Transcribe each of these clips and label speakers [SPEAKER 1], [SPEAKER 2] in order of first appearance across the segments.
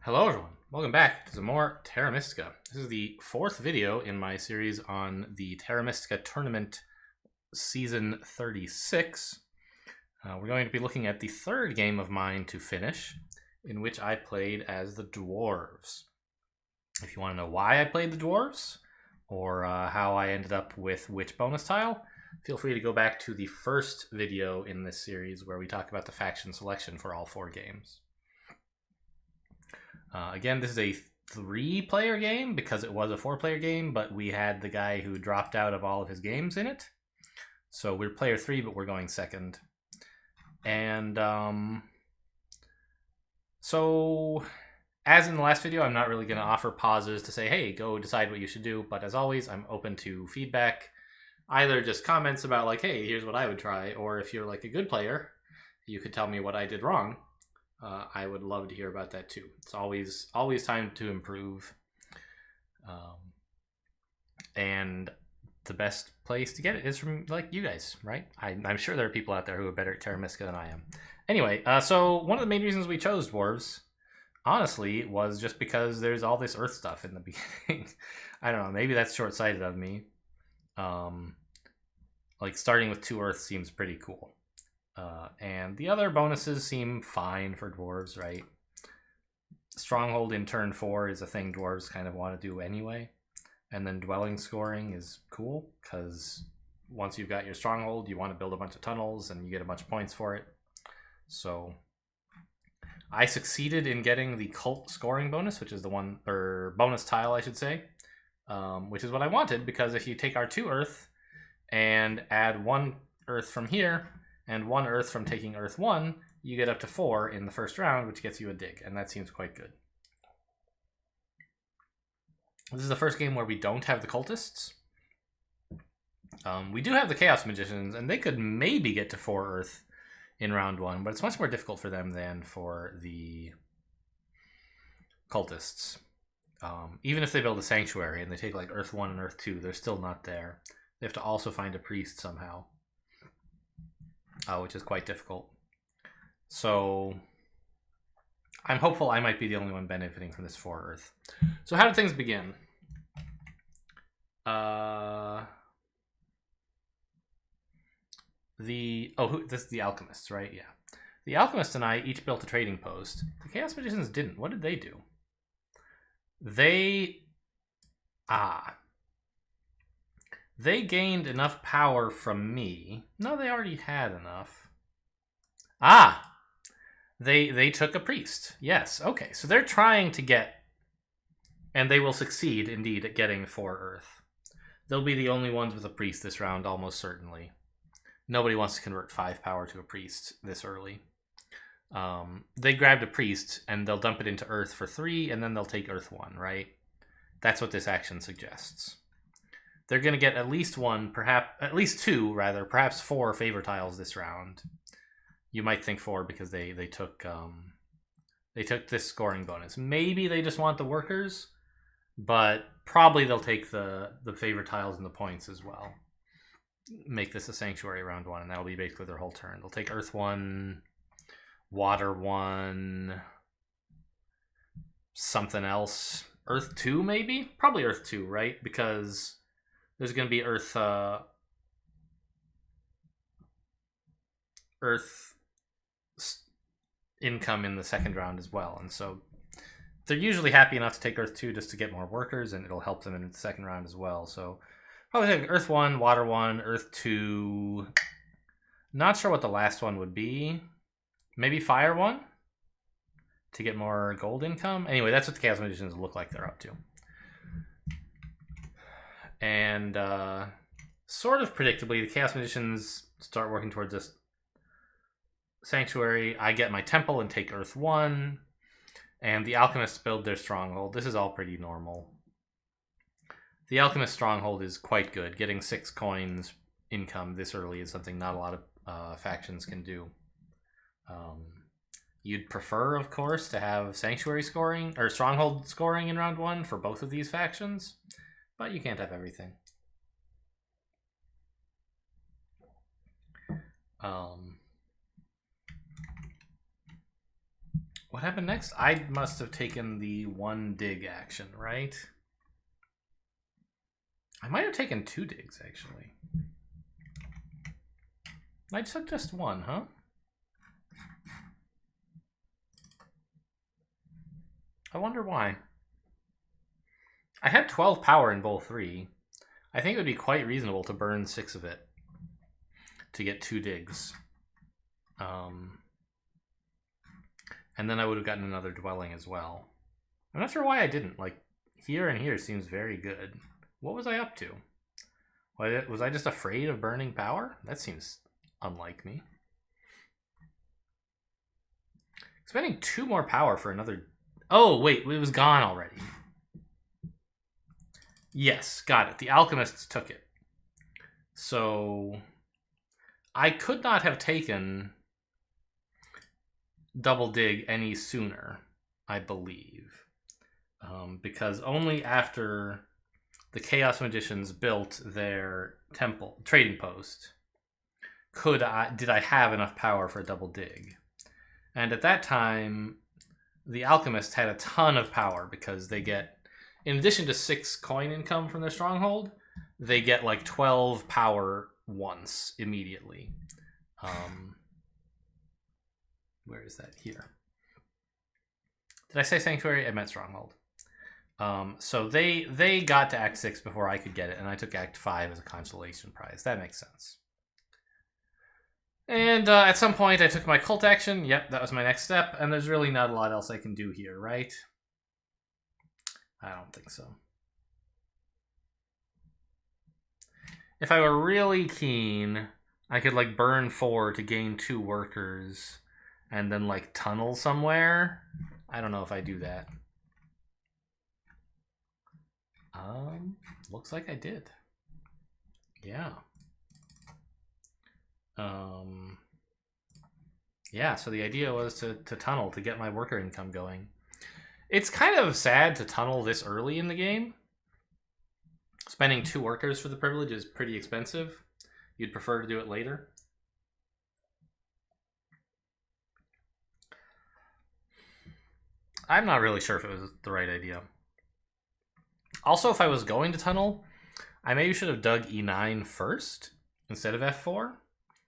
[SPEAKER 1] Hello everyone, welcome back to some more Terra Mystica. This is the fourth video in my series on the Terra Mystica Tournament Season 36. We're going to be looking at the third game of mine to finish, in which I played as the Dwarves. If you want to know why I played the Dwarves, or how I ended up with which bonus tile, feel free to go back to the first video in this series where we talk about the faction selection for all four games. Again, this is a 3-player game because it was a 4-player game, but we had the guy who dropped out of all of his games in it. So we're player 3, but we're going second. And so as in the last video, I'm not really going to offer pauses to say, hey, go decide what you should do. But as always, I'm open to feedback. Either just comments about like, hey, here's what I would try. Or if you're like a good player, you could tell me what I did wrong. I would love to hear about that too. It's always time to improve. And the best place to get it is from like you guys, right? I'm sure there are people out there who are better at Terra Mystica than I am. Anyway, so one of the main reasons we chose Dwarves, honestly, was just because there's all this Earth stuff in the beginning. I don't know, maybe that's short-sighted of me. Like starting with 2 Earth seems pretty cool. And the other bonuses seem fine for Dwarves, right? Stronghold in turn 4 is a thing Dwarves kind of want to do anyway. And then dwelling scoring is cool, because once you've got your Stronghold, you want to build a bunch of tunnels, and you get a bunch of points for it. So I succeeded in getting the cult scoring bonus, which is the one, or bonus tile, I should say, which is what I wanted, because if you take our 2 Earth and add 1 Earth from here, and 1 Earth from taking Earth 1, you get up to 4 in the first round, which gets you a dig, and that seems quite good. This is the first game where we don't have the cultists. We do have the Chaos Magicians, and they could maybe get to 4 Earth in round 1, but it's much more difficult for them than for the cultists. Even if they build a Sanctuary and they take like Earth 1 and Earth 2, they're still not there. They have to also find a priest somehow. Which is quite difficult. So I'm hopeful I might be the only one benefiting from this 4 Earth. So how did things begin? This is the Alchemists, right? Yeah. The Alchemist and I each built a trading post. The Chaos Magicians didn't. What did they do? They gained enough power from me. No, they already had enough. They took a priest. Yes, okay. So they're trying to get, and they will succeed, indeed, at getting 4 Earth. They'll be the only ones with a priest this round, almost certainly. Nobody wants to convert 5 power to a priest this early. They grabbed a priest, and they'll dump it into Earth for 3, and then they'll take Earth 1, right? That's what this action suggests. They're going to get at least 1, perhaps at least 2, rather, perhaps 4 favor tiles this round. You might think 4 because they took this scoring bonus. Maybe they just want the workers, but probably they'll take the favor tiles and the points as well. Make this a Sanctuary round 1, and that'll be basically their whole turn. They'll take Earth 1, Water 1, something else. Earth 2 maybe? Probably Earth 2, right? Because there's going to be Earth income in the second round as well. And so they're usually happy enough to take Earth 2 just to get more workers, and it'll help them in the second round as well. So probably take Earth 1, Water 1, Earth 2. Not sure what the last one would be. Maybe Fire 1 to get more gold income. Anyway, that's what the Chaos Magicians look like they're up to. And sort of predictably, the Chaos Magicians start working towards this Sanctuary. I get my Temple and take Earth 1. And the Alchemists build their Stronghold. This is all pretty normal. The Alchemist Stronghold is quite good. Getting 6 coins income this early is something not a lot of factions can do. You'd prefer, of course, to have Sanctuary scoring, or Stronghold scoring in round 1 for both of these factions. But you can't have everything. What happened next? I must have taken the 1 dig action, right? I might have taken 2 digs, actually. I took just 1, huh? I wonder why. I had 12 power in bowl 3. I think it would be quite reasonable to burn 6 of it to get 2 digs. And then I would have gotten another dwelling as well. I'm not sure why I didn't. Like, here and here seems very good. What was I up to? Was I just afraid of burning power? That seems unlike me. Spending 2 more power for another... Oh, wait, it was gone already. Yes, got it. The alchemists took it. So I could not have taken double dig any sooner, I believe. Because only after the Chaos Magicians built their temple trading post did I have enough power for a double dig. And at that time, the alchemists had a ton of power because they get, in addition to 6 coin income from their stronghold, they get like 12 power once immediately. Where is that? Here. Did I say Sanctuary? I meant Stronghold. So they got to Act 6 before I could get it, and I took Act 5 as a consolation prize. That makes sense. And at some point, I took my cult action. Yep, that was my next step, and there's really not a lot else I can do here, right? I don't think so. If I were really keen, I could like burn 4 to gain 2 workers and then like tunnel somewhere. I don't know if I do that. Looks like I did. Yeah. Yeah, so the idea was to tunnel to get my worker income going. It's kind of sad to tunnel this early in the game. Spending 2 workers for the privilege is pretty expensive. You'd prefer to do it later. I'm not really sure if it was the right idea. Also, if I was going to tunnel, I maybe should have dug E9 first instead of F4.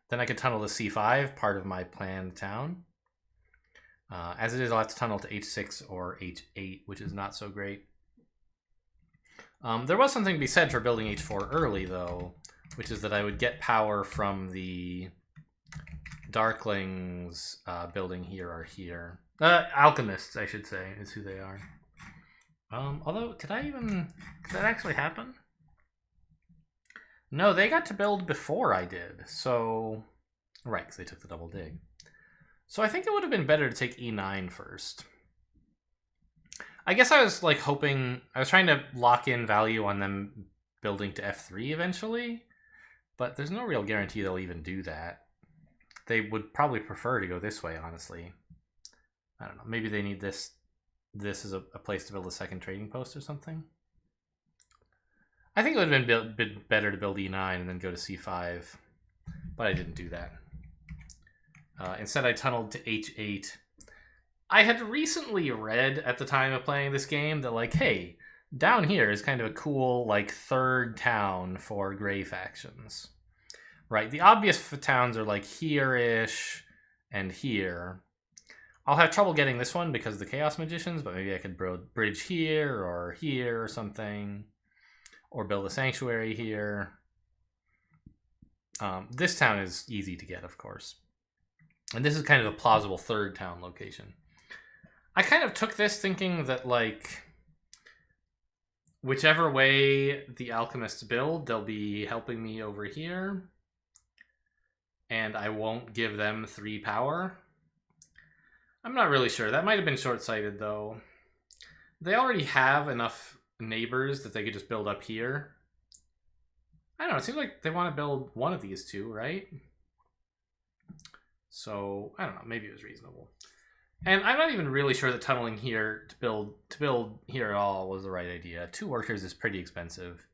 [SPEAKER 1] Then I could tunnel to C5, part of my planned town. As it is, I'll have to tunnel to H6 or H8, which is not so great. There was something to be said for building H4 early, though, which is that I would get power from the Darklings building here or here. Alchemists, I should say, is who they are. Although, did that actually happen? No, they got to build before I did, so... Right, because they took the double dig. So I think it would have been better to take E9 first. I guess I was like hoping... I was trying to lock in value on them building to F3 eventually, but there's no real guarantee they'll even do that. They would probably prefer to go this way, honestly. I don't know, maybe they need this as a place to build a second trading post or something. I think it would have been better to build E9 and then go to C5, but I didn't do that. Instead, I tunneled to H8. I had recently read at the time of playing this game that, like, hey, down here is kind of a cool, like, 3rd town for gray factions. Right, the obvious towns are, like, here-ish and here. I'll have trouble getting this one because of the Chaos Magicians, but maybe I could bridge here or something. Or build a sanctuary here. This town is easy to get, of course. And this is kind of a plausible 3rd town location. I kind of took this thinking that, like, whichever way the alchemists build, they'll be helping me over here. And I won't give them 3 power. I'm not really sure. That might have been short-sighted, though. They already have enough neighbors that they could just build up here. I don't know, it seems like they want to build one of these 2, right? So, I don't know, maybe it was reasonable. And I'm not even really sure that tunneling here to build here at all was the right idea. 2 workers is pretty expensive.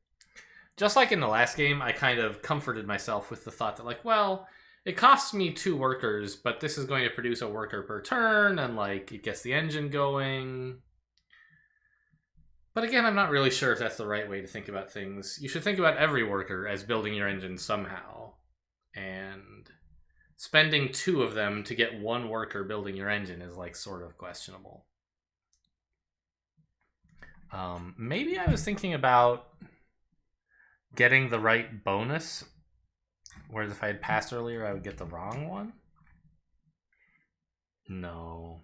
[SPEAKER 1] Just like in the last game, I kind of comforted myself with the thought that, like, well, It costs me 2 workers, but this is going to produce a worker per turn, and like it gets the engine going. But again, I'm not really sure if that's the right way to think about things. You should think about every worker as building your engine somehow. And spending 2 of them to get 1 worker building your engine is like sort of questionable. Maybe I was thinking about getting the right bonus, whereas if I had passed earlier, I would get the wrong one. No.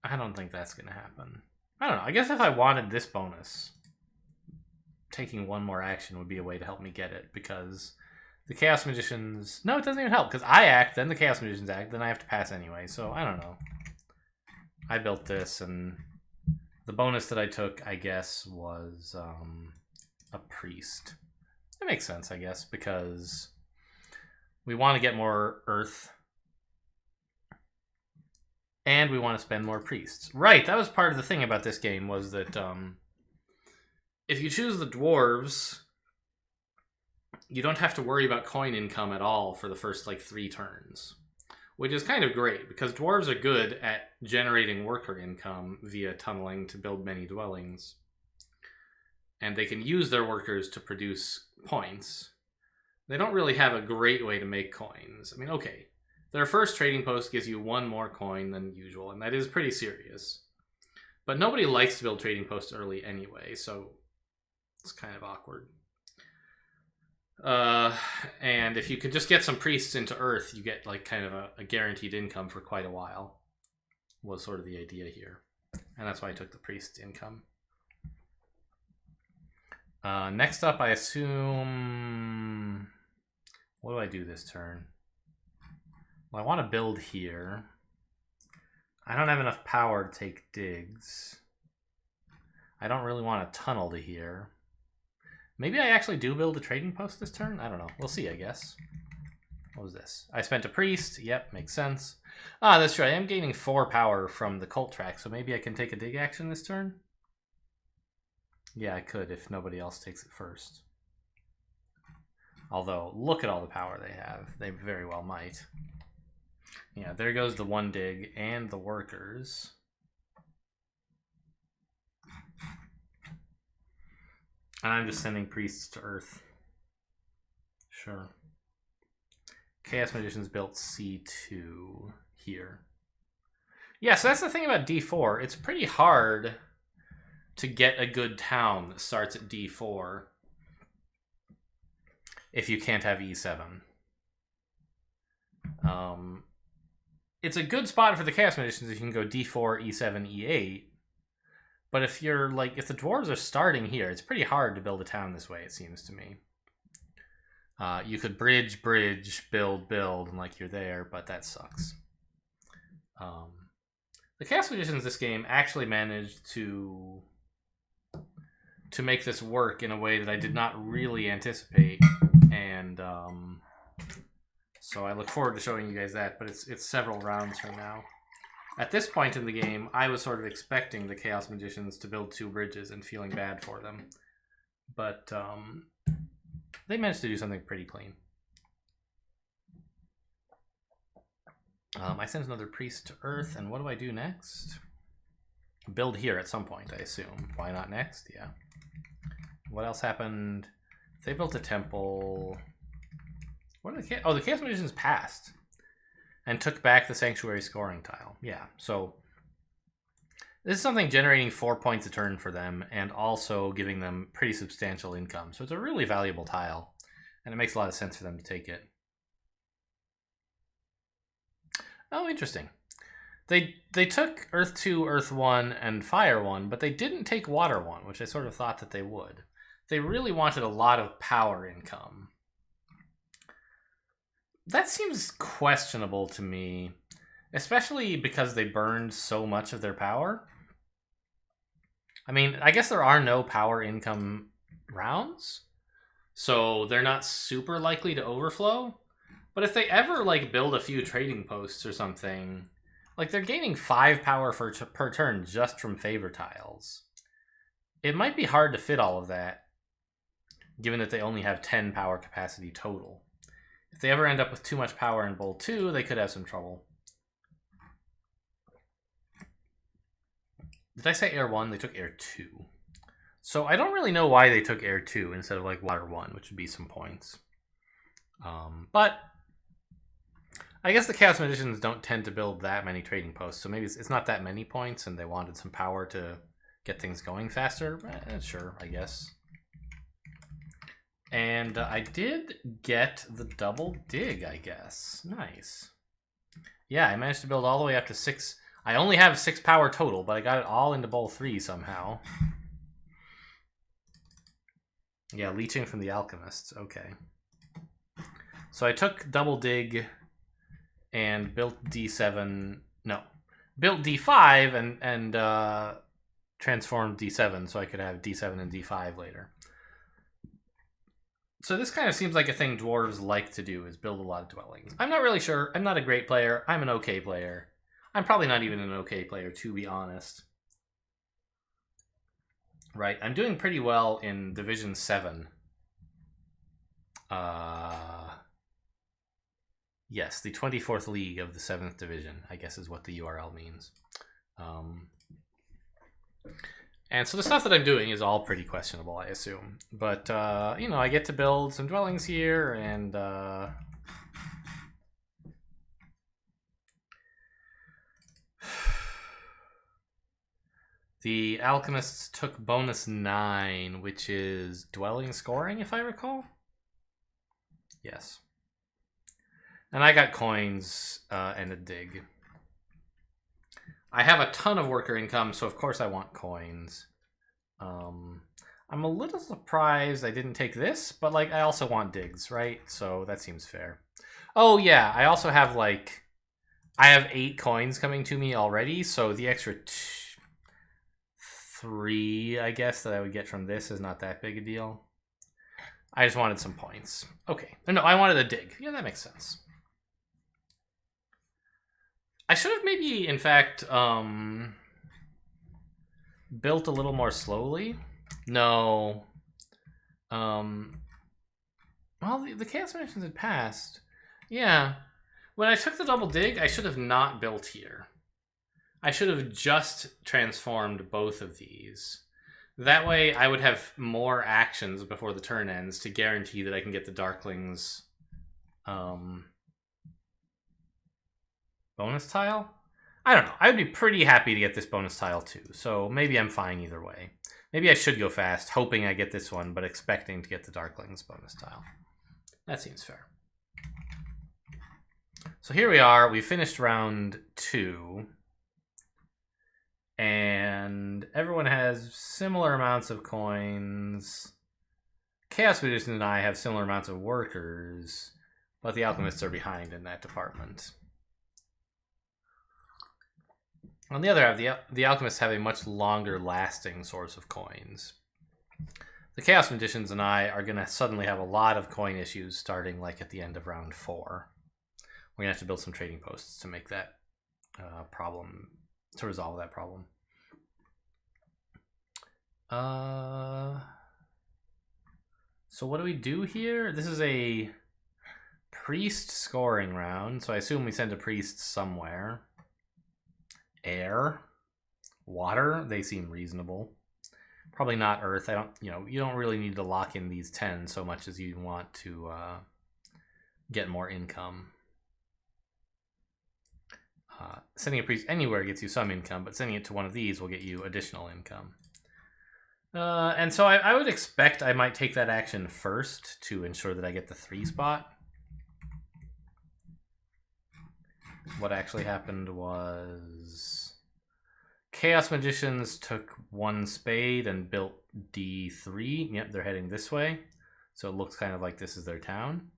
[SPEAKER 1] I don't think that's going to happen. I don't know. I guess if I wanted this bonus, taking 1 more action would be a way to help me get it, because the Chaos Magicians... No, it doesn't even help, because I act, then the Chaos Magicians act, then I have to pass anyway, so I don't know. I built this, and the bonus that I took, I guess, was a priest. That makes sense, I guess, because we want to get more earth, and we want to spend more priests. Right, that was part of the thing about this game, was that if you choose the dwarves, you don't have to worry about coin income at all for the first, like, 3 turns. Which is kind of great, because dwarves are good at generating worker income via tunneling to build many dwellings. And they can use their workers to produce points. They don't really have a great way to make coins. I mean, okay, their first trading post gives you 1 more coin than usual, and that is pretty serious. But nobody likes to build trading posts early anyway, so it's kind of awkward. And if you could just get some priests into Earth, you get like kind of a guaranteed income for quite a while, was sort of the idea here. And that's why I took the priest income. Next up, I assume... What do I do this turn? Well, I want to build here. I don't have enough power to take digs. I don't really want to tunnel to here. Maybe I actually do build a trading post this turn? I don't know. We'll see, I guess. What was this? I spent a priest. Yep, makes sense. Ah, that's true. I am gaining 4 power from the cult track, so maybe I can take a dig action this turn? Yeah, I could if nobody else takes it first. Although, look at all the power they have. They very well might. Yeah, there goes the 1 dig and the workers. And I'm just sending priests to Earth. Sure. Chaos Magicians built C2 here. Yeah, so that's the thing about D4. It's pretty hard to get a good town that starts at D4 if you can't have E7. It's a good spot for the Chaos Magicians if you can go D4, E7, E8. But if you're like, if the dwarves are starting here, it's pretty hard to build a town this way, it seems to me. You could bridge, build, and like you're there, but that sucks. The Chaos Magicians this game actually managed to make this work in a way that I did not really anticipate, and so I look forward to showing you guys that, but it's several rounds from now. At this point in the game, I was sort of expecting the Chaos Magicians to build 2 bridges and feeling bad for them. But they managed to do something pretty clean. I sent another priest to Earth, and what do I do next? Build here at some point, I assume. Why not next? Yeah. What else happened? They built a temple. What are the the Chaos Magicians passed and took back the Sanctuary scoring tile. Yeah, so this is something generating 4 points a turn for them and also giving them pretty substantial income. So it's a really valuable tile, and it makes a lot of sense for them to take it. Oh, interesting. They took Earth 2, Earth 1, and Fire 1, but they didn't take Water 1, which I sort of thought that they would. They really wanted a lot of power income. That seems questionable to me, especially because they burned so much of their power. I mean, I guess there are no power income rounds, so they're not super likely to overflow. But if they ever like build a few trading posts or something, like they're gaining 5 power per turn just from favor tiles. It might be hard to fit all of that given that they only have 10 power capacity total. If they ever end up with too much power in Bowl 2, they could have some trouble. Did I say Air 1? They took Air 2. So I don't really know why they took Air 2 instead of like Water 1, which would be some points. But I guess the Chaos Magicians don't tend to build that many trading posts, so maybe it's not that many points and they wanted some power to get things going faster. Sure, I guess. And I did get the double dig, I guess. Nice. Yeah, I managed to build all the way up to 6. I only have 6 power total, but I got it all into Bowl 3 somehow. Yeah, leeching from the alchemists. Okay. So I took double dig and built D7. No, built D5 and transformed D7 so I could have D7 and D5 later. So this kind of seems like a thing dwarves like to do, is build a lot of dwellings. I'm not really sure. I'm not a great player. I'm an okay player. I'm probably not even an okay player, to be honest. Right, I'm doing pretty well in Division 7. Yes, the 24th League of the 7th Division, I guess is what the URL means. And so the stuff that I'm doing is all pretty questionable, I assume. But, you know, I get to build some dwellings here, and the alchemists took bonus 9, which is dwelling scoring, if I recall. Yes. And I got coins and a dig. I have a ton of worker income, so of course I want coins. I'm a little surprised I didn't take this, but like I also want digs, right? So that seems fair. Oh yeah, I also have like I have 8 coins coming to me already, so the extra 3, I guess, that I would get from this is not that big a deal. I just wanted some points. Okay. No, I wanted a dig. Yeah, that makes sense. I should have maybe, in fact, built a little more slowly. No. Well, the Chaos Mansions had passed. Yeah. When I took the double dig, I should have not built here. I should have just transformed both of these. That way, I would have more actions before the turn ends to guarantee that I can get the Darklings bonus tile? I don't know. I would be pretty happy to get this bonus tile too, so maybe I'm fine either way. Maybe I should go fast, hoping I get this one, but expecting to get the Darklings bonus tile. That seems fair. So here we are. We finished round 2. And everyone has similar amounts of coins. Chaos Magicians and I have similar amounts of workers, but the alchemists are behind in that department. On the other hand, the alchemists have a much longer lasting source of coins. The Chaos Magicians and I are going to suddenly have a lot of coin issues starting like at the end of round 4. We're going to have to build some trading posts to make that problem, to resolve that problem. So what do we do here? This is a priest scoring round, so I assume we send a priest somewhere. Air, water, they seem reasonable. Probably not earth. You don't really need to lock in these 10 so much as you want to get more income. Sending a priest anywhere gets you some income, but sending it to one of these will get you additional income. And so I would expect I might take that action first to ensure that I get the 3 spot. What actually happened was Chaos Magicians took 1 spade and built D3. Yep, they're heading this way. So it looks kind of like this is their town.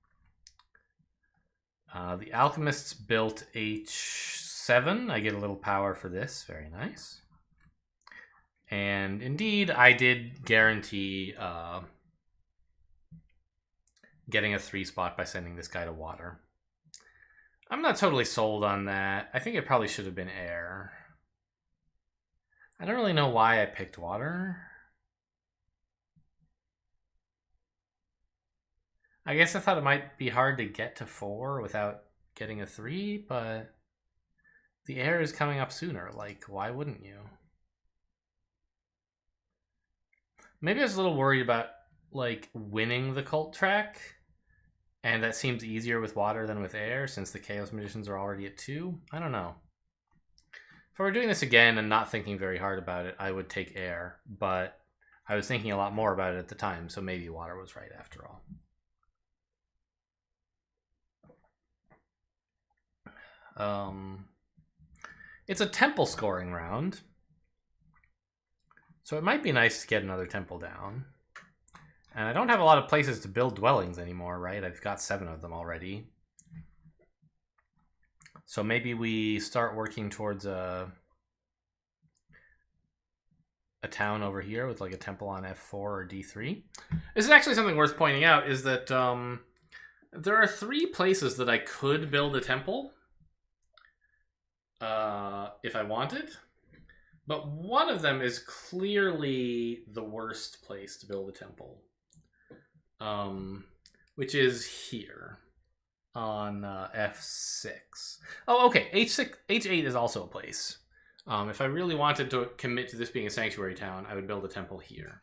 [SPEAKER 1] The Alchemists built H7. I get a little power for this. Very nice. And indeed, I did guarantee getting a 3 spot by sending this guy to water. I'm not totally sold on that. I think it probably should have been air. I don't really know why I picked water. I guess I thought it might be hard to get to 4 without getting a 3, but the heir is coming up sooner. Like, why wouldn't you? Maybe I was a little worried about, like, winning the cult track, and that seems easier with water than with air, since the Chaos Magicians are already at 2. I don't know. If I were doing this again and not thinking very hard about it, I would take air, but I was thinking a lot more about it at the time, so maybe water was right after all. It's a temple scoring round, so it might be nice to get another temple down. And I don't have a lot of places to build dwellings anymore, right? I've got 7 of them already. So maybe we start working towards a town over here with like a temple on F4 or D3. This is actually something worth pointing out, is that there are 3 places that I could build a temple if I wanted. But one of them is clearly the worst place to build a temple, which is here on F6. Oh, okay. H8 is also a place. If I really wanted to commit to this being a sanctuary town, I would build a temple here.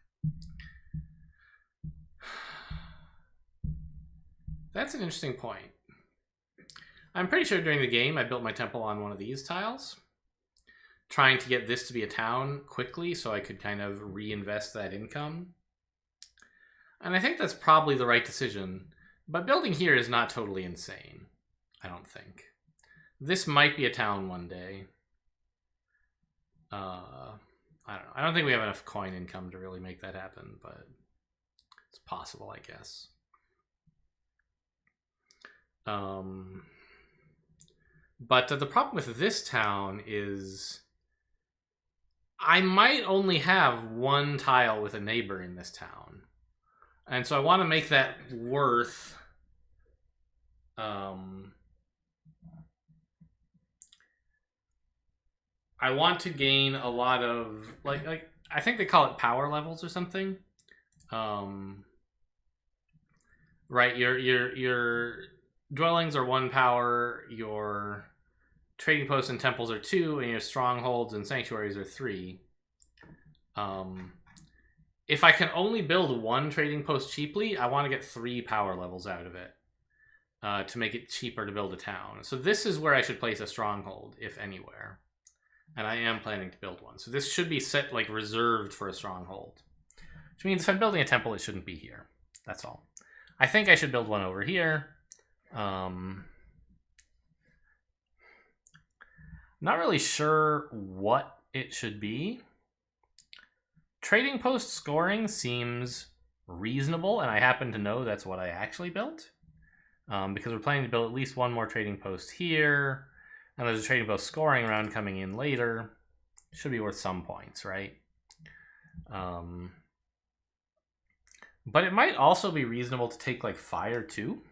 [SPEAKER 1] That's an interesting point. I'm pretty sure during the game I built my temple on one of these tiles, trying to get this to be a town quickly so I could kind of reinvest that income. And I think that's probably the right decision. But building here is not totally insane, I don't think. This might be a town one day. I don't know. I don't think we have enough coin income to really make that happen, but it's possible, I guess. But the problem with this town is I might only have 1 tile with a neighbor in this town. And so I want to make that worth I want to gain a lot of like I think they call it power levels or something. Right, your dwellings are 1 power, your trading posts and temples are 2, and your strongholds and sanctuaries are 3. If I can only build 1 trading post cheaply, I want to get 3 power levels out of it to make it cheaper to build a town. So this is where I should place a stronghold, if anywhere. And I am planning to build one. So this should be set like reserved for a stronghold. Which means if I'm building a temple, it shouldn't be here. That's all. I think I should build one over here. Not really sure what it should be. Trading post scoring seems reasonable, and I happen to know that's what I actually built. Because we're planning to build at least 1 more trading post here, and there's a trading post scoring round coming in later. Should be worth some points, right? But it might also be reasonable to take like fire too.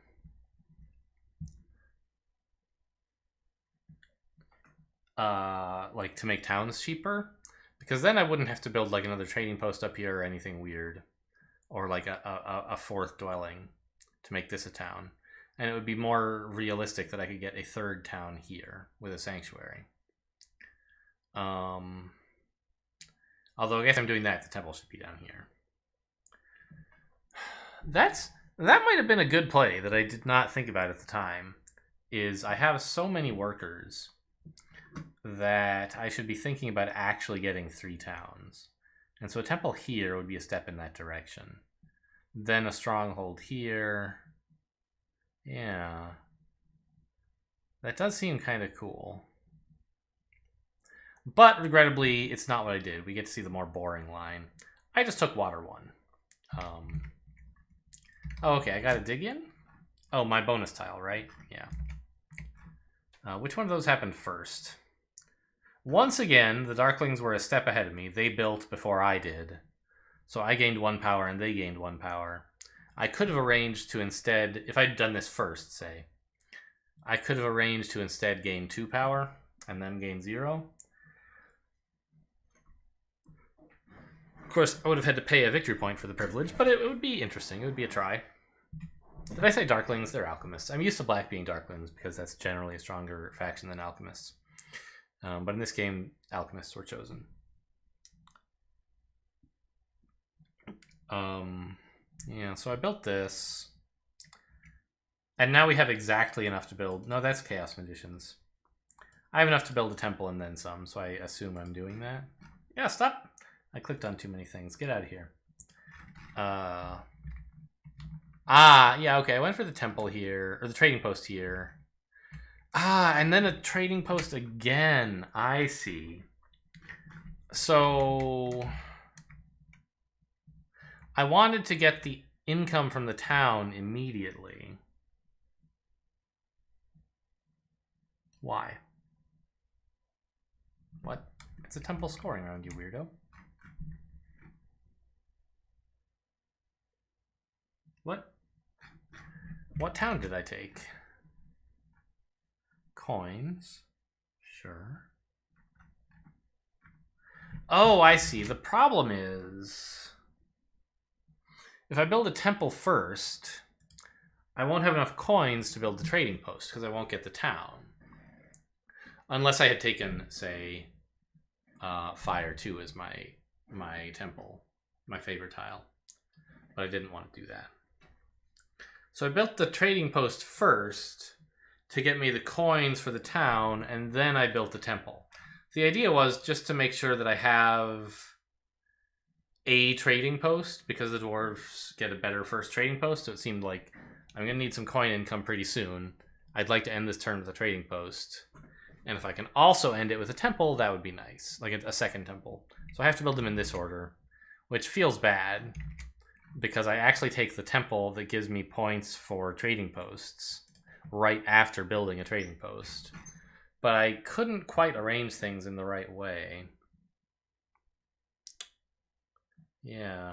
[SPEAKER 1] Like to make towns cheaper, because then I wouldn't have to build like another trading post up here or anything weird, or like a 4th dwelling to make this a town, and it would be more realistic that I could get a 3rd town here with a sanctuary. Although I guess I'm doing that, the temple should be down here. That might have been a good play that I did not think about at the time. Is I have so many workers that I should be thinking about actually getting 3 towns. And so a temple here would be a step in that direction. Then a stronghold here. Yeah. That does seem kind of cool. But regrettably, it's not what I did. We get to see the more boring line. I just took water 1. Oh, okay, I got to dig in? Oh, my bonus tile, right? Yeah. Which one of those happened first? Once again, the Darklings were a step ahead of me. They built before I did. So I gained 1 power and they gained 1 power. I could have arranged to instead, if I'd done this first, say, I could have arranged to instead gain 2 power and then gain 0. Of course, I would have had to pay a victory point for the privilege, but it would be interesting. It would be a try. Did I say Darklings? They're Alchemists. I'm used to Black being Darklings because that's generally a stronger faction than Alchemists. But in this game, Alchemists were chosen. Yeah, so I built this. And now we have exactly enough to build... No, that's Chaos Magicians. I have enough to build a temple and then some, so I assume I'm doing that. Yeah, stop! I clicked on too many things. Get out of here. Yeah, okay. I went for the temple here, or the trading post here. And then a trading post again. I see. So... I wanted to get the income from the town immediately. Why? What? It's a temple scoring round, you weirdo. What? What town did I take? Coins. Sure. Oh, I see. The problem is... if I build a temple first, I won't have enough coins to build the trading post because I won't get the town. Unless I had taken, say, Fire 2 as my temple, my favorite tile. But I didn't want to do that. So I built the trading post first to get me the coins for the town, and then I built the temple. The idea was just to make sure that I have a trading post, because the dwarves get a better first trading post, so it seemed like I'm going to need some coin income pretty soon. I'd like to end this turn with a trading post. And if I can also end it with a temple, that would be nice. Like a second temple. So I have to build them in this order, which feels bad, because I actually take the temple that gives me points for trading posts right after building a trading post. But I couldn't quite arrange things in the right way. Yeah.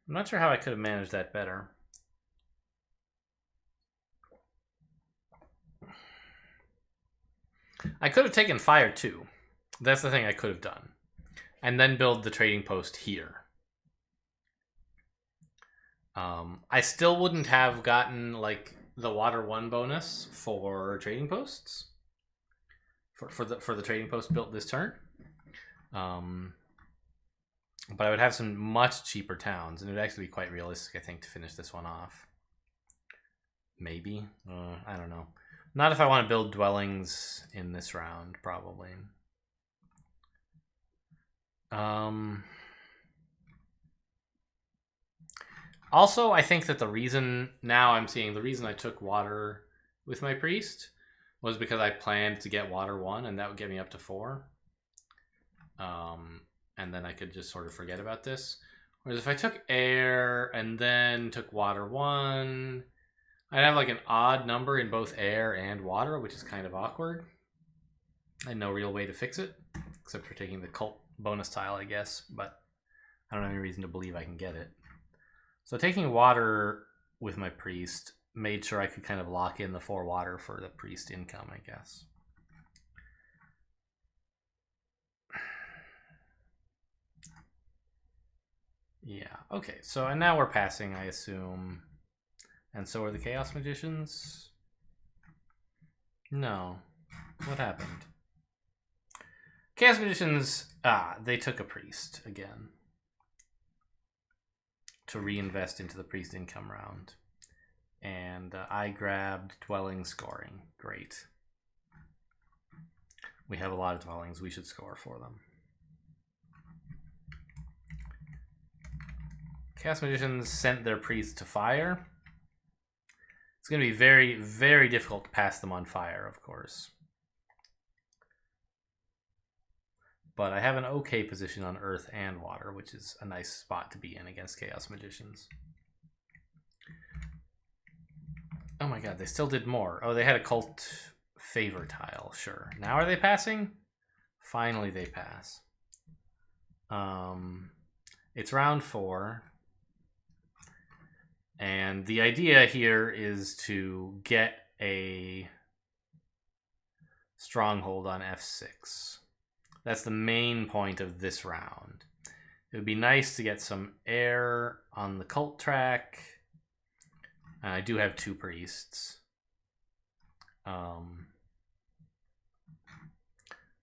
[SPEAKER 1] I'm not sure how I could have managed that better. I could have taken Fire 2. That's the thing I could have done. And then build the trading post here. I still wouldn't have gotten like the Water 1 bonus for trading posts. For the trading post built this turn. But I would have some much cheaper towns, and it would actually be quite realistic, I think, to finish this one off. Maybe. I don't know. Not if I want to build dwellings in this round, probably. Also, I think that the reason I took water with my priest was because I planned to get water 1, and that would get me up to 4. And then I could just sort of forget about this. Whereas if I took air and then took water 1, I'd have like an odd number in both air and water, which is kind of awkward. And no real way to fix it, except for taking the cult bonus tile, I guess. But I don't have any reason to believe I can get it. So taking water with my priest made sure I could kind of lock in the 4 water for the priest income, I guess. Yeah, okay. So, and now we're passing, I assume. And so are the Chaos Magicians? No. What happened? Chaos Magicians, they took a priest again. To reinvest into the priest income round. And I grabbed dwelling scoring. Great. We have a lot of dwellings. We should score for them. Chaos Magicians sent their priest to fire. It's going to be very, very difficult to pass them on fire, of course. But I have an okay position on earth and water, which is a nice spot to be in against Chaos Magicians. Oh my god, they still did more. Oh, they had a cult favor tile, sure. Now are they passing? Finally they pass. It's round 4. And the idea here is to get a stronghold on F6. That's the main point of this round. It would be nice to get some air on the cult track And I do have 2 priests.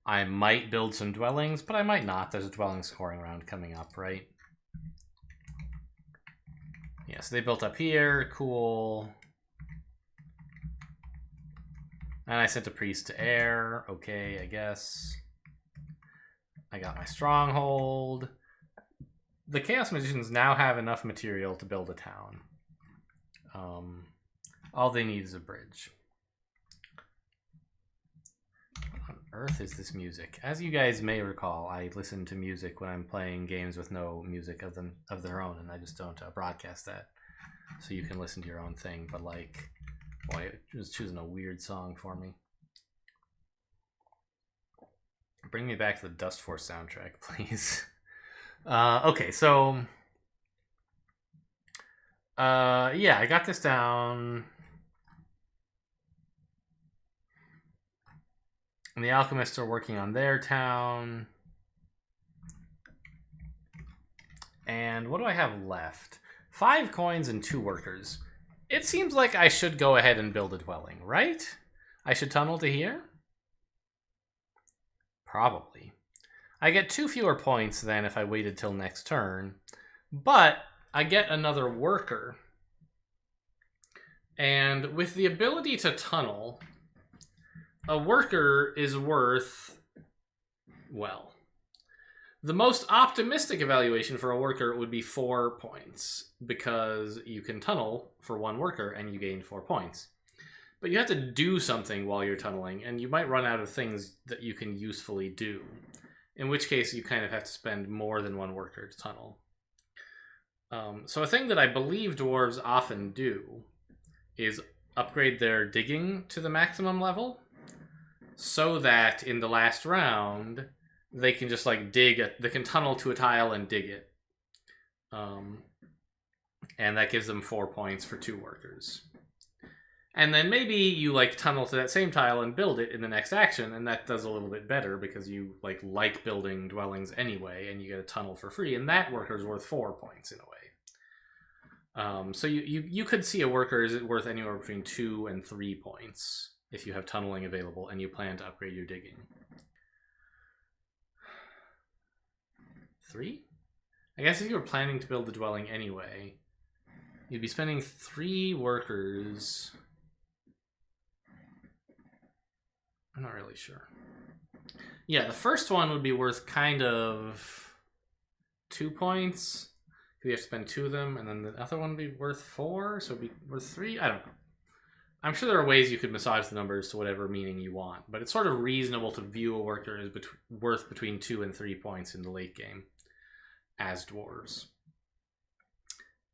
[SPEAKER 1] I might build some dwellings, but I might not. There's a dwelling scoring round coming up, right? Yeah, so they built up here. Cool. And I sent a priest to air. Okay, I guess. I got my stronghold. The Chaos Magicians now have enough material to build a town. All they need is a bridge. What on earth is this music? As you guys may recall, I listen to music when I'm playing games with no music of their own, and I just don't broadcast that. So you can listen to your own thing, but like, boy, it was choosing a weird song for me. Bring me back to the Dust Force soundtrack, please. Okay, so yeah, I got this down. And the alchemists are working on their town. And what do I have left? 5 coins and 2 workers. It seems like I should go ahead and build a dwelling, right? I should tunnel to here? Probably. I get 2 fewer points than if I waited till next turn, but I get another worker. And with the ability to tunnel, a worker is worth, well, the most optimistic evaluation for a worker would be 4 points, because you can tunnel for 1 worker and you gain 4 points. But you have to do something while you're tunneling, and you might run out of things that you can usefully do. In which case, you kind of have to spend more than 1 worker to tunnel. So a thing that I believe dwarves often do is upgrade their digging to the maximum level, so that in the last round, they can just like they can tunnel to a tile and dig it. And that gives them 4 points for 2 workers. And then maybe you like tunnel to that same tile and build it in the next action, and that does a little bit better because you like building dwellings anyway, and you get a tunnel for free, and that worker is worth 4 points in a way. So you could see a worker is worth anywhere between 2 and 3 points if you have tunneling available and you plan to upgrade your digging. 3? I guess if you were planning to build the dwelling anyway, you'd be spending 3 workers. I'm not really sure. Yeah, the first one would be worth kind of 2 points. You have to spend 2 of them, and then the other one would be worth 4, so it'd be worth 3. I don't know. I'm sure there are ways you could massage the numbers to whatever meaning you want, but it's sort of reasonable to view a worker as worth between 2 and 3 points in the late game as dwarves.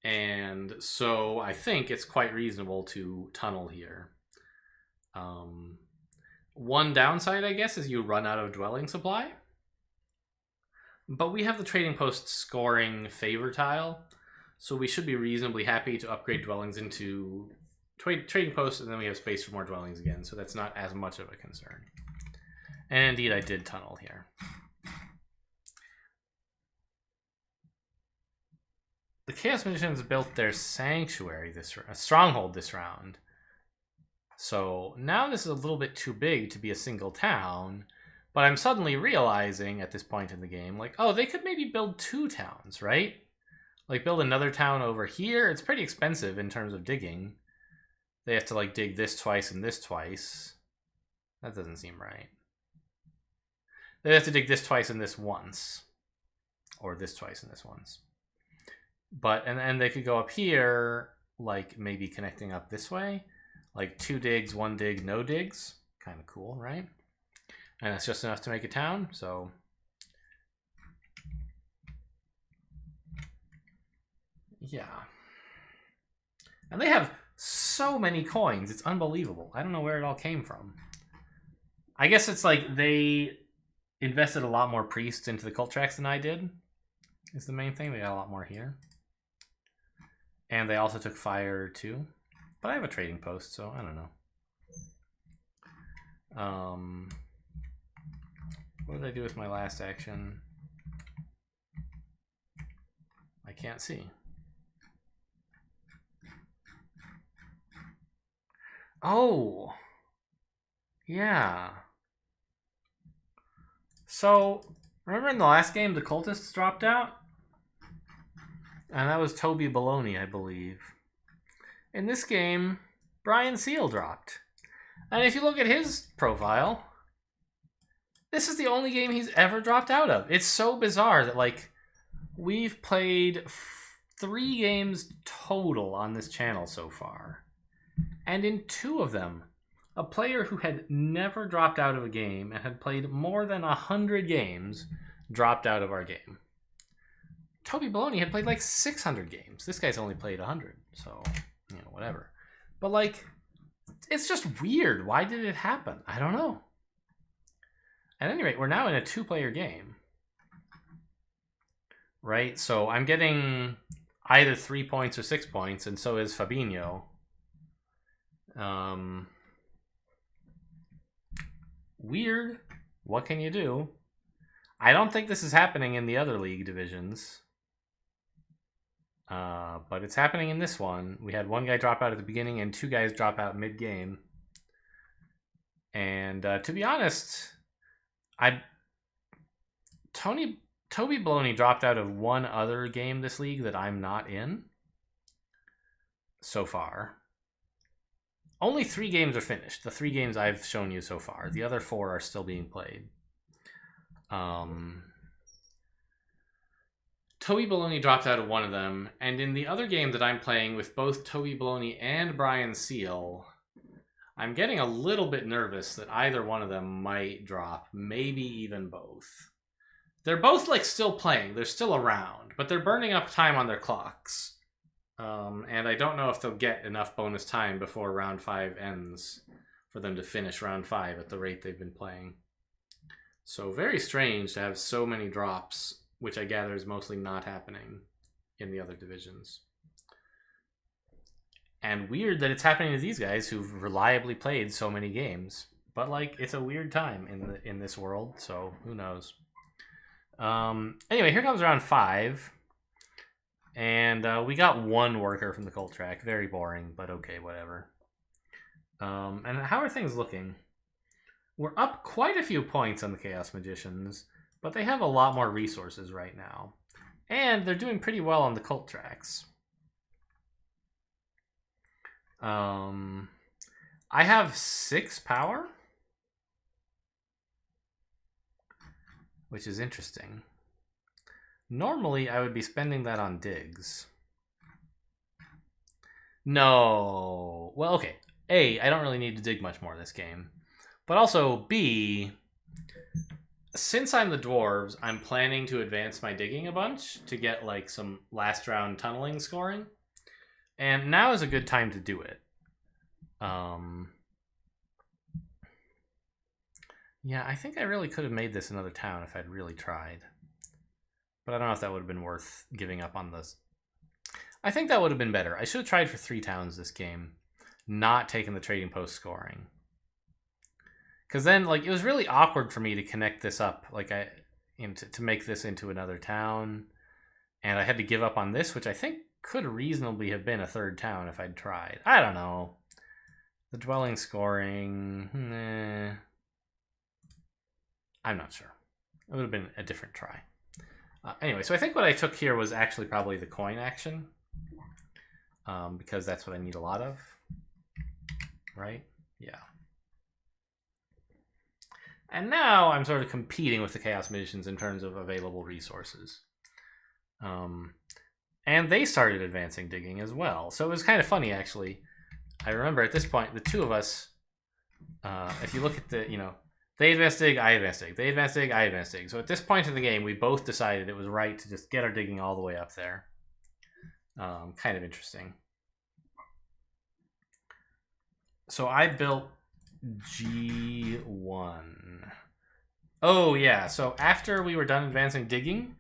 [SPEAKER 1] And so I think it's quite reasonable to tunnel here. One downside, I guess, is you run out of dwelling supply. But we have the trading post scoring favor tile, so we should be reasonably happy to upgrade dwellings into trading posts, and then we have space for more dwellings again, so that's not as much of a concern. And indeed, I did tunnel here. The Chaos Magicians built their sanctuary stronghold this round. So now this is a little bit too big to be a single town, but I'm suddenly realizing at this point in the game, like, oh, they could maybe build 2 towns, right? Like build another town over here. It's pretty expensive in terms of digging. They have to like dig this twice and this twice. That doesn't seem right. They have to dig this twice and this once. Or this twice and this once. But, and they could go up here, like maybe connecting up this way. Like 2 digs, 1 dig, no digs. Kind of cool, right? And that's just enough to make a town, so. Yeah. And they have so many coins, it's unbelievable. I don't know where it all came from. I guess it's like they invested a lot more priests into the cult tracks than I did, is the main thing. They got a lot more here. And they also took fire too. But I have a trading post, so I don't know. What did I do with my last action? I can't see. Oh, yeah. So, remember in the last game, the cultists dropped out? And that was Toby Baloney, I believe. In this game, Brian Seal dropped. And if you look at his profile, this is the only game he's ever dropped out of. It's so bizarre that, like, we've played 3 games total on this channel so far. And in 2 of them, a player who had never dropped out of a game and had played more than 100 games dropped out of our game. Toby Baloney had played like 600 games. This guy's only played 100, so, you know, whatever. But, like, it's just weird. Why did it happen? I don't know. At any rate, we're now in a 2-player game. Right? So I'm getting either 3 points or 6 points, and so is Fabinho. Weird. What can you do? I don't think this is happening in the other league divisions. But it's happening in this one. We had 1 guy drop out at the beginning and 2 guys drop out mid-game. And to be honest, Toby Baloney dropped out of 1 other game this league that I'm not in so far. Only 3 games are finished. The 3 games I've shown you so far. The other 4 are still being played. Toby Baloney dropped out of 1 of them, and in the other game that I'm playing with both Toby Baloney and Brian Seal, I'm getting a little bit nervous that either one of them might drop, maybe even both. They're both, like, still playing. They're still around, but they're burning up time on their clocks. And I don't know if they'll get enough bonus time before round 5 ends for them to finish round 5 at the rate they've been playing. So very strange to have so many drops, which I gather is mostly not happening in the other divisions. And weird that it's happening to these guys who've reliably played so many games. But, like, it's a weird time in this world, so who knows. Anyway, here comes round 5. And we got 1 worker from the cult track. Very boring, but okay, whatever. And how are things looking? We're up quite a few points on the Chaos Magicians, but they have a lot more resources right now. And they're doing pretty well on the cult tracks. I have 6 power, which is interesting. Normally, I would be spending that on digs. No. Well, okay. A, I don't really need to dig much more this game. But also, B, since I'm the Dwarves, I'm planning to advance my digging a bunch to get, like, some last round tunneling scoring. And now is a good time to do it. Yeah, I think I really could have made this another town if I'd really tried. But I don't know if that would have been worth giving up on this. I think that would have been better. I should have tried for 3 towns this game, not taking the trading post scoring. Because then, like, it was really awkward for me to connect this up, like, to make this into another town. And I had to give up on this, which I think could reasonably have been a 3rd town if I'd tried. I don't know. The dwelling scoring, I'm not sure. It would have been a different try. Anyway, so I think what I took here was actually probably the coin action. Because that's what I need a lot of. Right? Yeah. And now I'm sort of competing with the Chaos Magicians in terms of available resources. And they started advancing digging as well. So it was kind of funny, actually. I remember at this point, the 2 of us, if you look at the, they advance dig, I advance dig. They advance dig, I advance dig. So at this point in the game, we both decided it was right to just get our digging all the way up there. Kind of interesting. So I built G1. Oh, yeah. So after we were done advancing digging,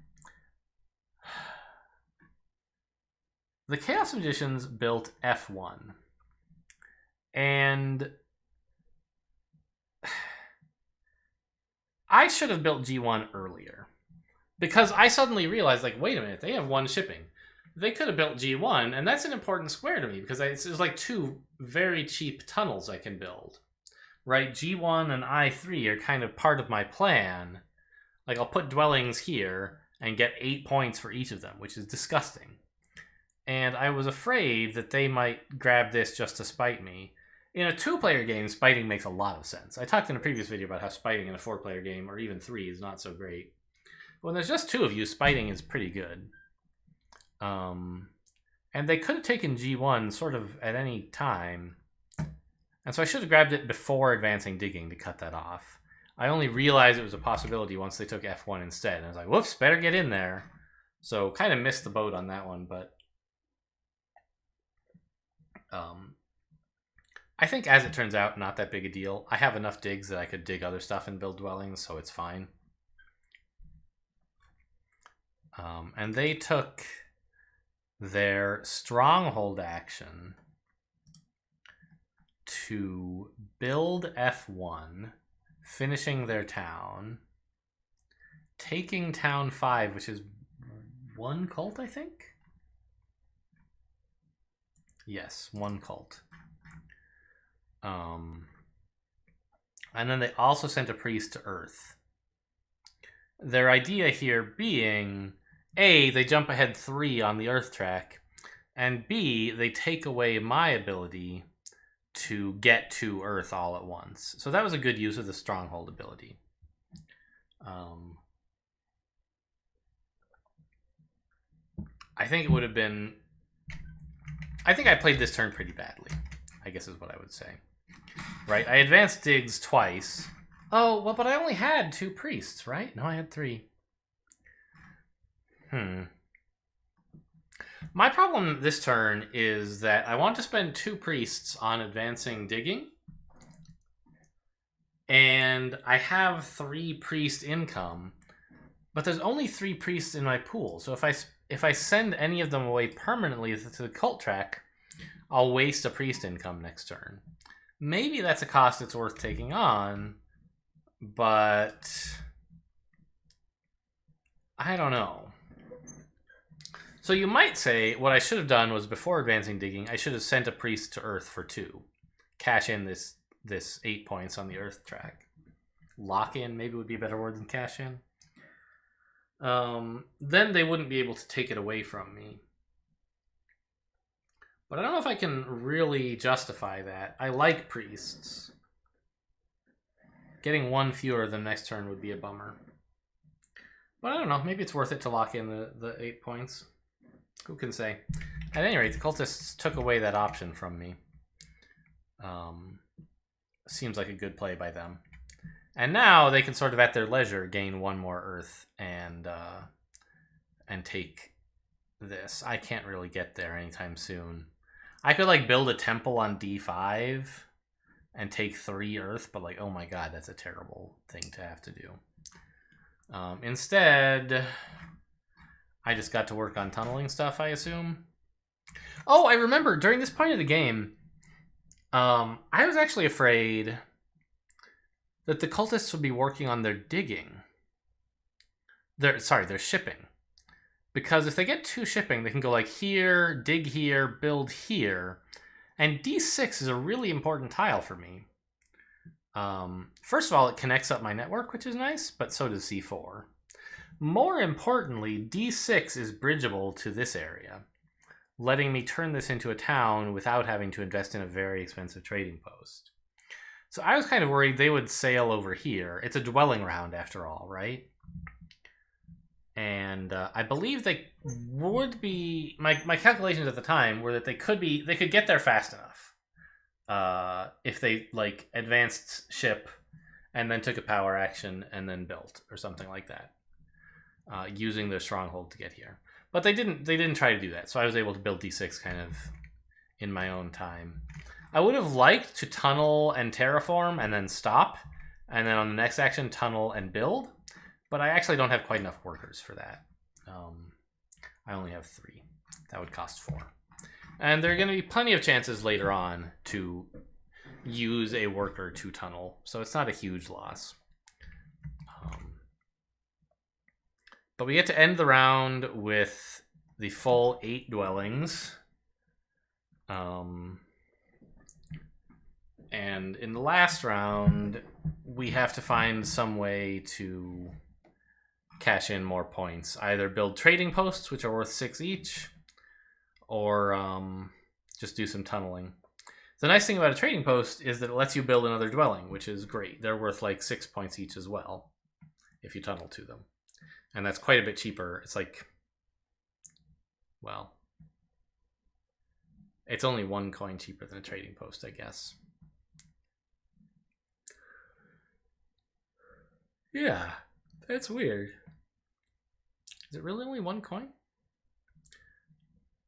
[SPEAKER 1] the Chaos Magicians built F1. And I should have built G1 earlier. Because I suddenly realized, like, wait a minute, they have 1 shipping. they could have built G1, and that's an important square to me because there's like 2 very cheap tunnels I can build. Right, G1 and I3 are kind of part of my plan. Like, I'll put dwellings here and get 8 points for each of them, which is disgusting. And I was afraid that they might grab this just to spite me. In a 2-player game, spiting makes a lot of sense. I talked in a previous video about how spiting in a 4-player game, or even 3, is not so great. When there's just 2 of you, spiting is pretty good. And they could have taken G1 sort of at any time. And so I should have grabbed it before advancing digging to cut that off. I only realized it was a possibility once they took F1 instead. And I was like, whoops, better get in there. So kind of missed the boat on that one, but I think as it turns out, not that big a deal. I have enough digs that I could dig other stuff and build dwellings, so it's fine. And they took their stronghold action to build F1, finishing their town, taking town 5, which is 1 cult, I think? Yes, 1 cult. And then they also sent a priest to Earth. Their idea here being, A, they jump ahead 3 on the Earth track, and B, they take away my ability to get to Earth all at once. So that was a good use of the stronghold ability. I think it would have been... I think I played this turn pretty badly, I guess is what I would say. Right, I advanced digs twice. Oh, well, but I only had 2 priests, right? No, I had 3. My problem this turn is that I want to spend 2 priests on advancing digging. And I have 3 priest income, but there's only 3 priests in my pool. So if I send any of them away permanently to the cult track, I'll waste a priest income next turn. Maybe that's a cost that's worth taking on, but I don't know. So you might say what I should have done was before advancing digging, I should have sent a priest to Earth for 2. Cash in this 8 points on the Earth track. Lock in maybe would be a better word than cash in. Then they wouldn't be able to take it away from me. But I don't know if I can really justify that. I like priests. Getting 1 fewer than next turn would be a bummer. But I don't know. Maybe it's worth it to lock in the 8 points. Who can say? At any rate, the cultists took away that option from me. Seems like a good play by them. And now they can sort of at their leisure gain 1 more Earth and take this. I can't really get there anytime soon. I could like build a temple on D5 and take 3 Earth, but like, oh my god, that's a terrible thing to have to do. Instead, I just got to work on tunneling stuff, I assume. Oh, I remember during this point of the game, I was actually afraid that the cultists would be working on their digging. Their shipping. Because if they get 2 shipping, they can go like here, dig here, build here. And D6 is a really important tile for me. First of all, it connects up my network, which is nice, but so does C4. More importantly, D6 is bridgeable to this area, letting me turn this into a town without having to invest in a very expensive trading post. So I was kind of worried they would sail over here. It's a dwelling round after all, right? And I believe they would be... My calculations at the time were that they could get there fast enough. If they like advanced ship and then took a power action and then built or something like that, using their stronghold to get here. But they didn't try to do that, so I was able to build D6 kind of in my own time. I would have liked to tunnel and terraform and then stop, and then on the next action tunnel and build, but I actually don't have quite enough workers for that. I only have 3. That would cost 4. And there are going to be plenty of chances later on to use a worker to tunnel, so it's not a huge loss. But we get to end the round with the full 8 dwellings. And in the last round, we have to find some way to cash in more points. Either build trading posts, which are worth 6 each, or just do some tunneling. The nice thing about a trading post is that it lets you build another dwelling, which is great. They're worth like 6 points each as well, if you tunnel to them. And that's quite a bit cheaper. It's like, well, it's only 1 coin cheaper than a trading post, I guess. Yeah, that's weird. Is it really only 1 coin?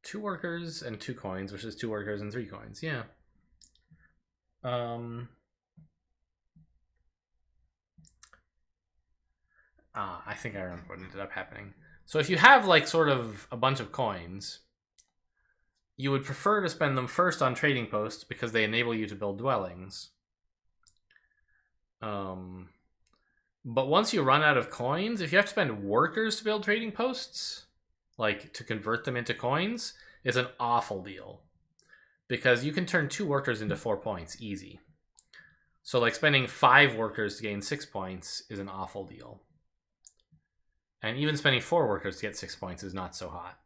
[SPEAKER 1] 2 workers and 2 coins versus 2 workers and 3 coins. Yeah. I think I remember what ended up happening. So if you have like sort of a bunch of coins, you would prefer to spend them first on trading posts because they enable you to build dwellings. But once you run out of coins, if you have to spend workers to build trading posts, like to convert them into coins, it's an awful deal. Because you can turn 2 workers into 4 points, easy. So like spending 5 workers to gain 6 points is an awful deal. And even spending 4 workers to get 6 points is not so hot.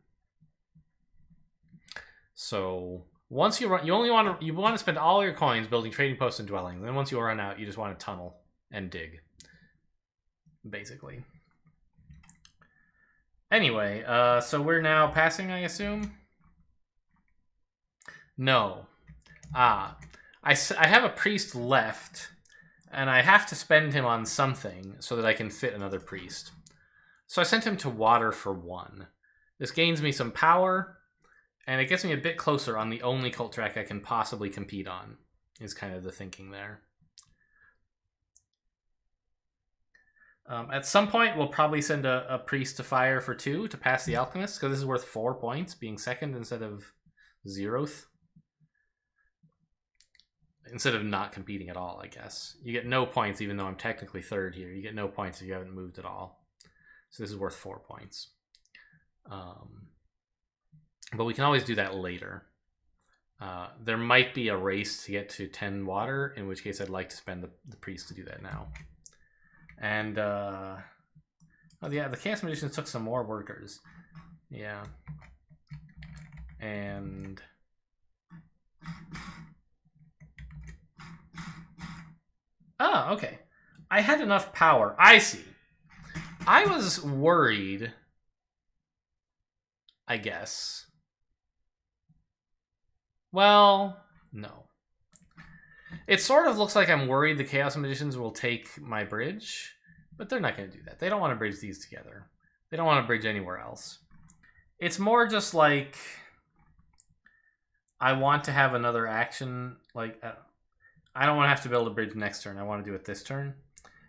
[SPEAKER 1] So once you run, you want to spend all your coins building trading posts and dwellings. Then once you run out, you just want to tunnel and dig, basically. Anyway, so we're now passing, I assume? No. I have a priest left, and I have to spend him on something so that I can fit another priest. So I sent him to water for 1. This gains me some power, and it gets me a bit closer on the only cult track I can possibly compete on, is kind of the thinking there. At some point, we'll probably send a priest to fire for 2 to pass the alchemist, because this is worth 4 points, being second instead of 0th. Instead of not competing at all, I guess. You get no points even though I'm technically 3rd here. You get no points if you haven't moved at all. So this is worth 4 points. But we can always do that later. There might be a race to get to 10 water, in which case I'd like to spend the priest to do that now. And, oh yeah, the Chaos Magicians took some more workers. Yeah. And... oh, okay. I had enough power. I see. I was worried, I guess. Well, no. It sort of looks like I'm worried the Chaos Magicians will take my bridge, but they're not going to do that. They don't want to bridge these together. They don't want to bridge anywhere else. It's more just like I want to have another action. Like, I don't want to have to build a bridge next turn. I want to do it this turn.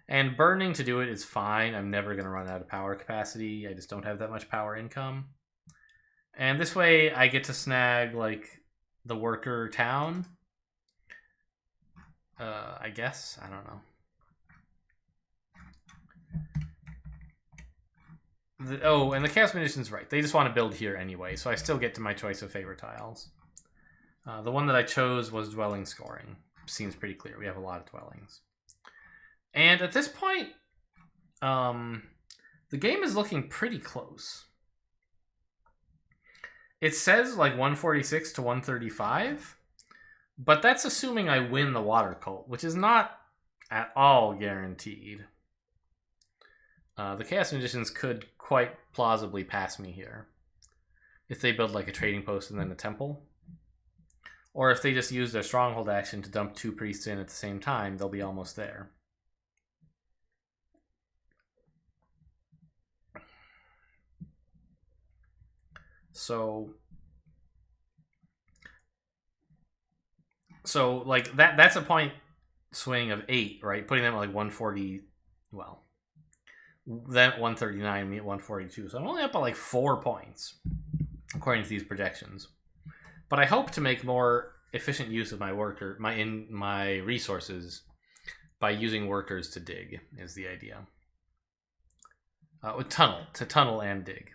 [SPEAKER 1] And burning to do it is fine. I'm never going to run out of power capacity. I just don't have that much power income. And this way I get to snag, like, the worker town. I guess. I don't know. Oh, and the Chaos Magician's right. They just want to build here anyway, so I still get to my choice of favorite tiles. The one that I chose was dwelling scoring. Seems pretty clear. We have a lot of dwellings. And at this point, the game is looking pretty close. It says like 146 to 135, but that's assuming I win the water cult, which is not at all guaranteed. The Chaos Magicians could quite plausibly pass me here if they build like a trading post and then a temple. Or if they just use their stronghold action to dump 2 priests in at the same time, they'll be almost there. So like that's a point swing of 8, right? Putting them at like 140, well, then 139, me at 142. So I'm only up by like 4 points, according to these projections. But I hope to make more efficient use of my resources by using workers to dig, is the idea. With tunnel and dig.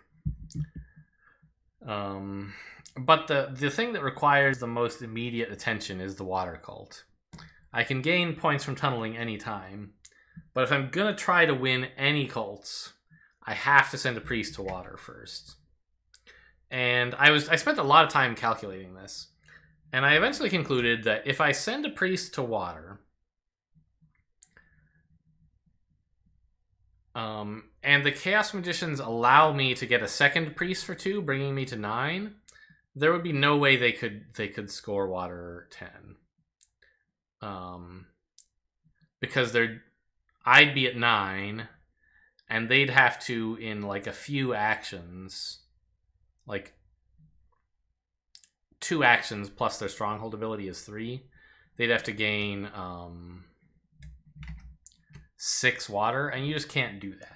[SPEAKER 1] But the thing that requires the most immediate attention is the water cult. I can gain points from tunneling anytime, but if I'm gonna try to win any cults, I have to send a priest to water first. And I spent a lot of time calculating this, and I eventually concluded that if I send a priest to water, and the Chaos Magicians allow me to get a second priest for 2, bringing me to 9, there would be no way they could score water 10. Because I'd be at 9, and they'd have to, in like a few actions, like 2 actions plus their stronghold ability is 3, they'd have to gain 6 water, and you just can't do that.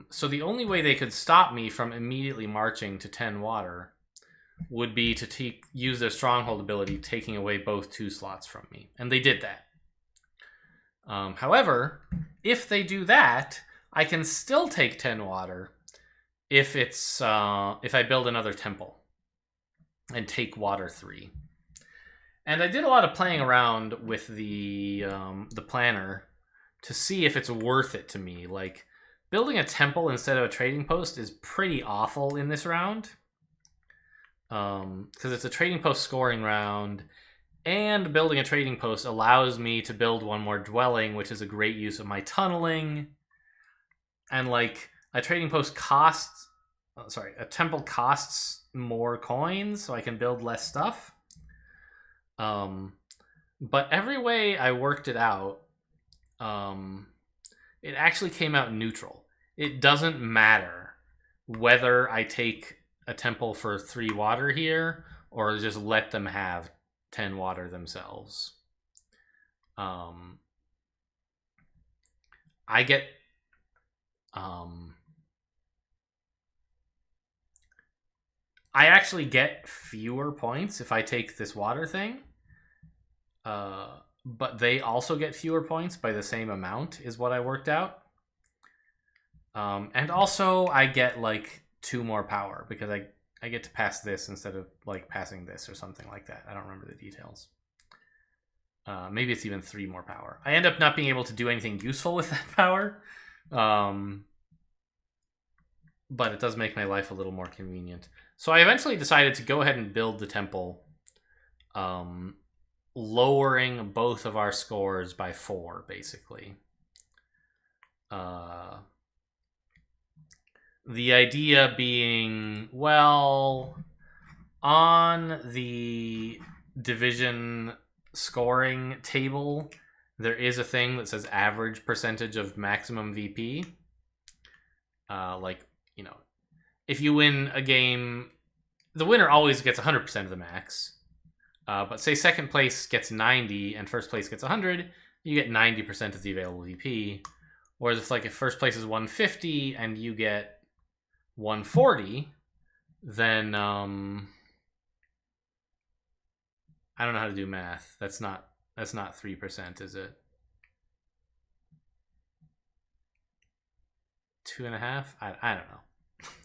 [SPEAKER 1] So the only way they could stop me from immediately marching to 10 water would be to use their stronghold ability, taking away both 2 slots from me. And they did that. However, if they do that, I can still take 10 water if it's if I build another temple and take water 3. And I did a lot of playing around with the planner to see if it's worth it to me. Like, building a temple instead of a trading post is pretty awful in this round. Because it's a trading post scoring round, and building a trading post allows me to build one more dwelling, which is a great use of my tunneling. And like, a trading post costs... a temple costs more coins, so I can build less stuff. But every way I worked it out, it actually came out neutral. It doesn't matter whether I take a temple for 3 water here or just let them have 10 water themselves. I get I actually get fewer points if I take this water thing. But they also get fewer points by the same amount, is what I worked out. And also, I get like 2 more power because I get to pass this instead of like passing this or something like that. I don't remember the details. Maybe it's even 3 more power. I end up not being able to do anything useful with that power. But it does make my life a little more convenient. So I eventually decided to go ahead and build the temple, lowering both of our scores by 4, basically. The idea being, well, on the division scoring table, there is a thing that says average percentage of maximum VP. Like, you know, if you win a game, the winner always gets 100% of the max. But say second place gets 90 and first place gets 100, you get 90% of the available VP. Whereas if first place is 150 and you get 140, then I don't know how to do math. That's not 3%, is it? 2.5? I don't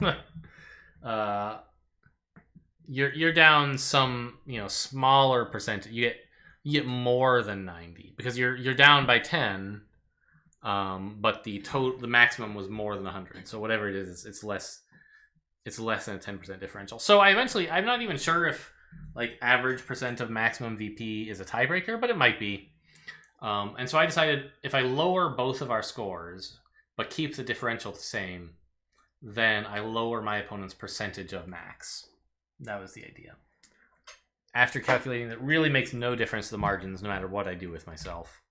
[SPEAKER 1] know. You're down some, smaller percentage. You get more than 90 because you're down by 10. But the maximum was more than 100. So whatever it is, it's less than a 10% differential. So I'm not even sure if like average percent of maximum VP is a tiebreaker, but it might be. And so I decided if I lower both of our scores but keep the differential the same, then I lower my opponent's percentage of max. That was the idea. After calculating that really makes no difference to the margins no matter what I do with myself,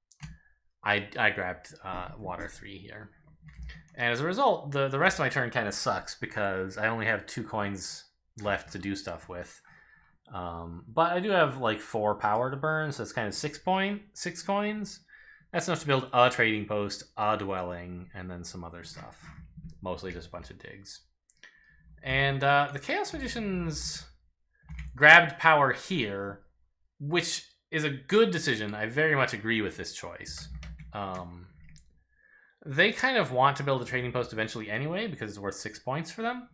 [SPEAKER 1] I grabbed water 3 here. And as a result, the rest of my turn kind of sucks because I only have 2 coins left to do stuff with. But I do have like 4 power to burn, so it's kind of 6 coins. That's enough to build a trading post, a dwelling, and then some other stuff. Mostly just a bunch of digs. And the Chaos Magicians grabbed power here, which is a good decision. I very much agree with this choice. They kind of want to build a trading post eventually anyway because it's worth 6 points for them.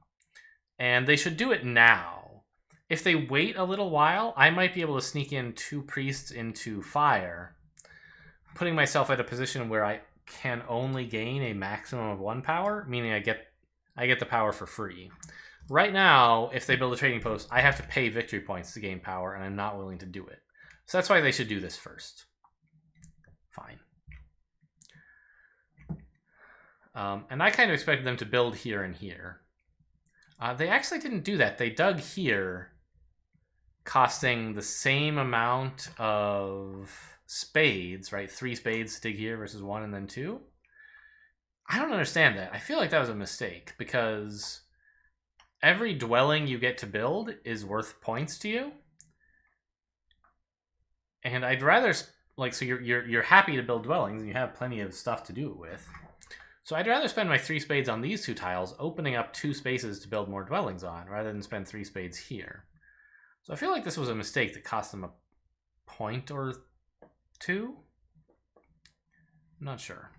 [SPEAKER 1] And they should do it now. If they wait a little while, I might be able to sneak in 2 priests into fire, putting myself at a position where I can only gain a maximum of 1 power, meaning I get the power for free. Right now, if they build a trading post, I have to pay victory points to gain power, and I'm not willing to do it. So that's why they should do this first. Fine. And I kind of expected them to build here and here. They actually didn't do that. They dug here, costing the same amount of spades, right? 3 spades to dig here versus 1 and then 2. I don't understand that. I feel like that was a mistake, because every dwelling you get to build is worth points to you. And I'd rather, like, so you're happy to build dwellings and you have plenty of stuff to do it with. So I'd rather spend my 3 spades on these 2 tiles, opening up 2 spaces to build more dwellings on, rather than spend 3 spades here. So I feel like this was a mistake that cost them a point or 2. I'm not sure.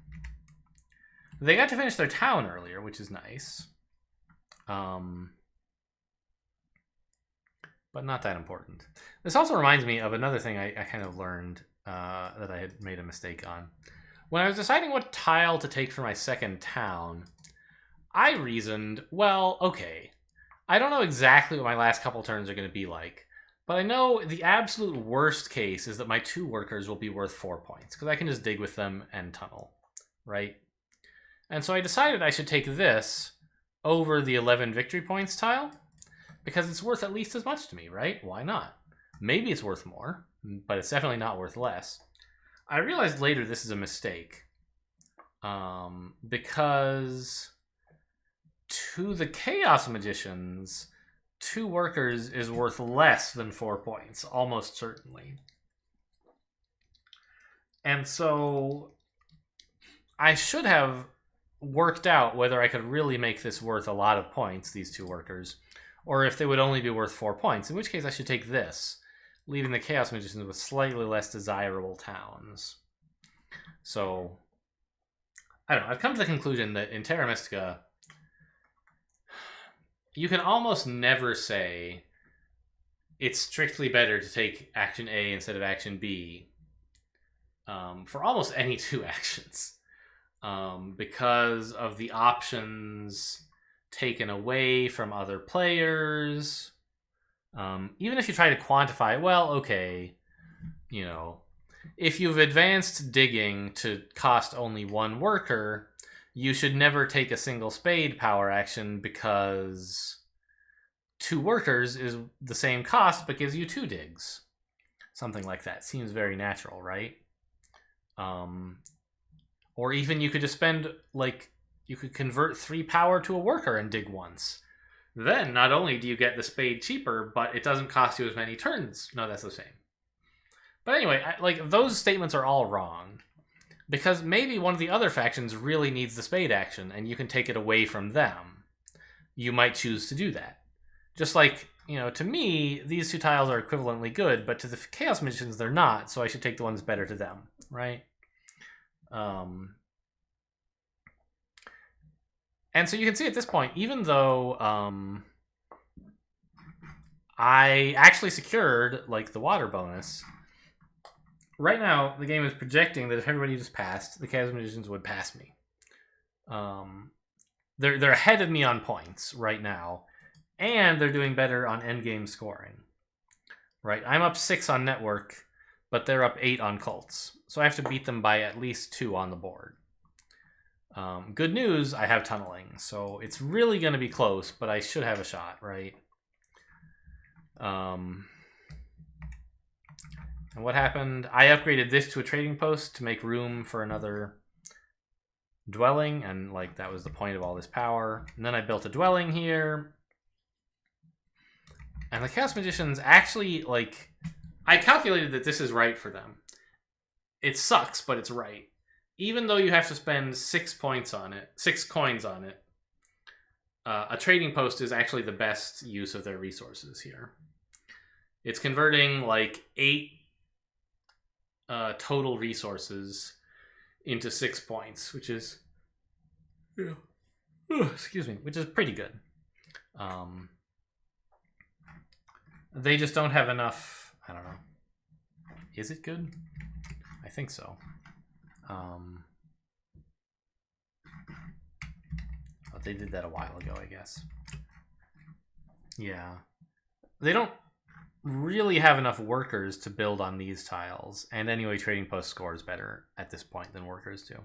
[SPEAKER 1] They got to finish their town earlier, which is nice. But not that important. This also reminds me of another thing I kind of learned that I had made a mistake on. When I was deciding what tile to take for my second town, I reasoned, well, okay, I don't know exactly what my last couple turns are going to be like, but I know the absolute worst case is that my 2 workers will be worth 4 points, because I can just dig with them and tunnel, right? And so I decided I should take this over the 11 victory points tile, because it's worth at least as much to me, right? Why not? Maybe it's worth more, but it's definitely not worth less. I realized later this is a mistake, because to the Chaos Magicians, 2 workers is worth less than 4 points, almost certainly. And so I should have worked out whether I could really make this worth a lot of points, these 2 workers, or if they would only be worth 4 points, in which case I should take this, leaving the Chaos Magicians with slightly less desirable towns. So, I don't know, I've come to the conclusion that in Terra Mystica, you can almost never say it's strictly better to take action A instead of action B for almost any 2 actions, because of the options taken away from other players. Even if you try to quantify, well, okay, you know, if you've advanced digging to cost only 1 worker, you should never take a single spade power action, because 2 workers is the same cost but gives you 2 digs. Something like that. Seems very natural, right? Or even you could just spend, like, you could convert 3 power to a worker and dig once. Then not only do you get the spade cheaper, but it doesn't cost you as many turns. No, that's the same. But anyway, like, those statements are all wrong, because maybe one of the other factions really needs the spade action and you can take it away from them. You might choose to do that. Just like, you know, to me, these 2 tiles are equivalently good, but to the Chaos Magicians they're not, so I should take the ones better to them, right? And so you can see at this point, even though I actually secured, like, the water bonus, right now the game is projecting that if everybody just passed, the Chaos Magicians would pass me. They're ahead of me on points right now, and they're doing better on endgame scoring. Right, I'm up 6 on network, but they're up 8 on cults, so I have to beat them by at least 2 on the board. Good news, I have tunneling, so it's really going to be close, but I should have a shot, right? And what happened? I upgraded this to a trading post to make room for another dwelling, and, like, that was the point of all this power. And then I built a dwelling here. And the Chaos Magicians actually, like, I calculated that this is right for them. It sucks, but it's right. Even though you have to spend 6 points on it, 6 coins on it, a trading post is actually the best use of their resources here. It's converting, like, 8 total resources into 6 points, which is, excuse me, which is pretty good. They just don't have enough. I don't know. Is it good? I think so. But they did that a while ago, I guess. Yeah. They don't really have enough workers to build on these tiles. And anyway, Trading Post scores better at this point than workers do.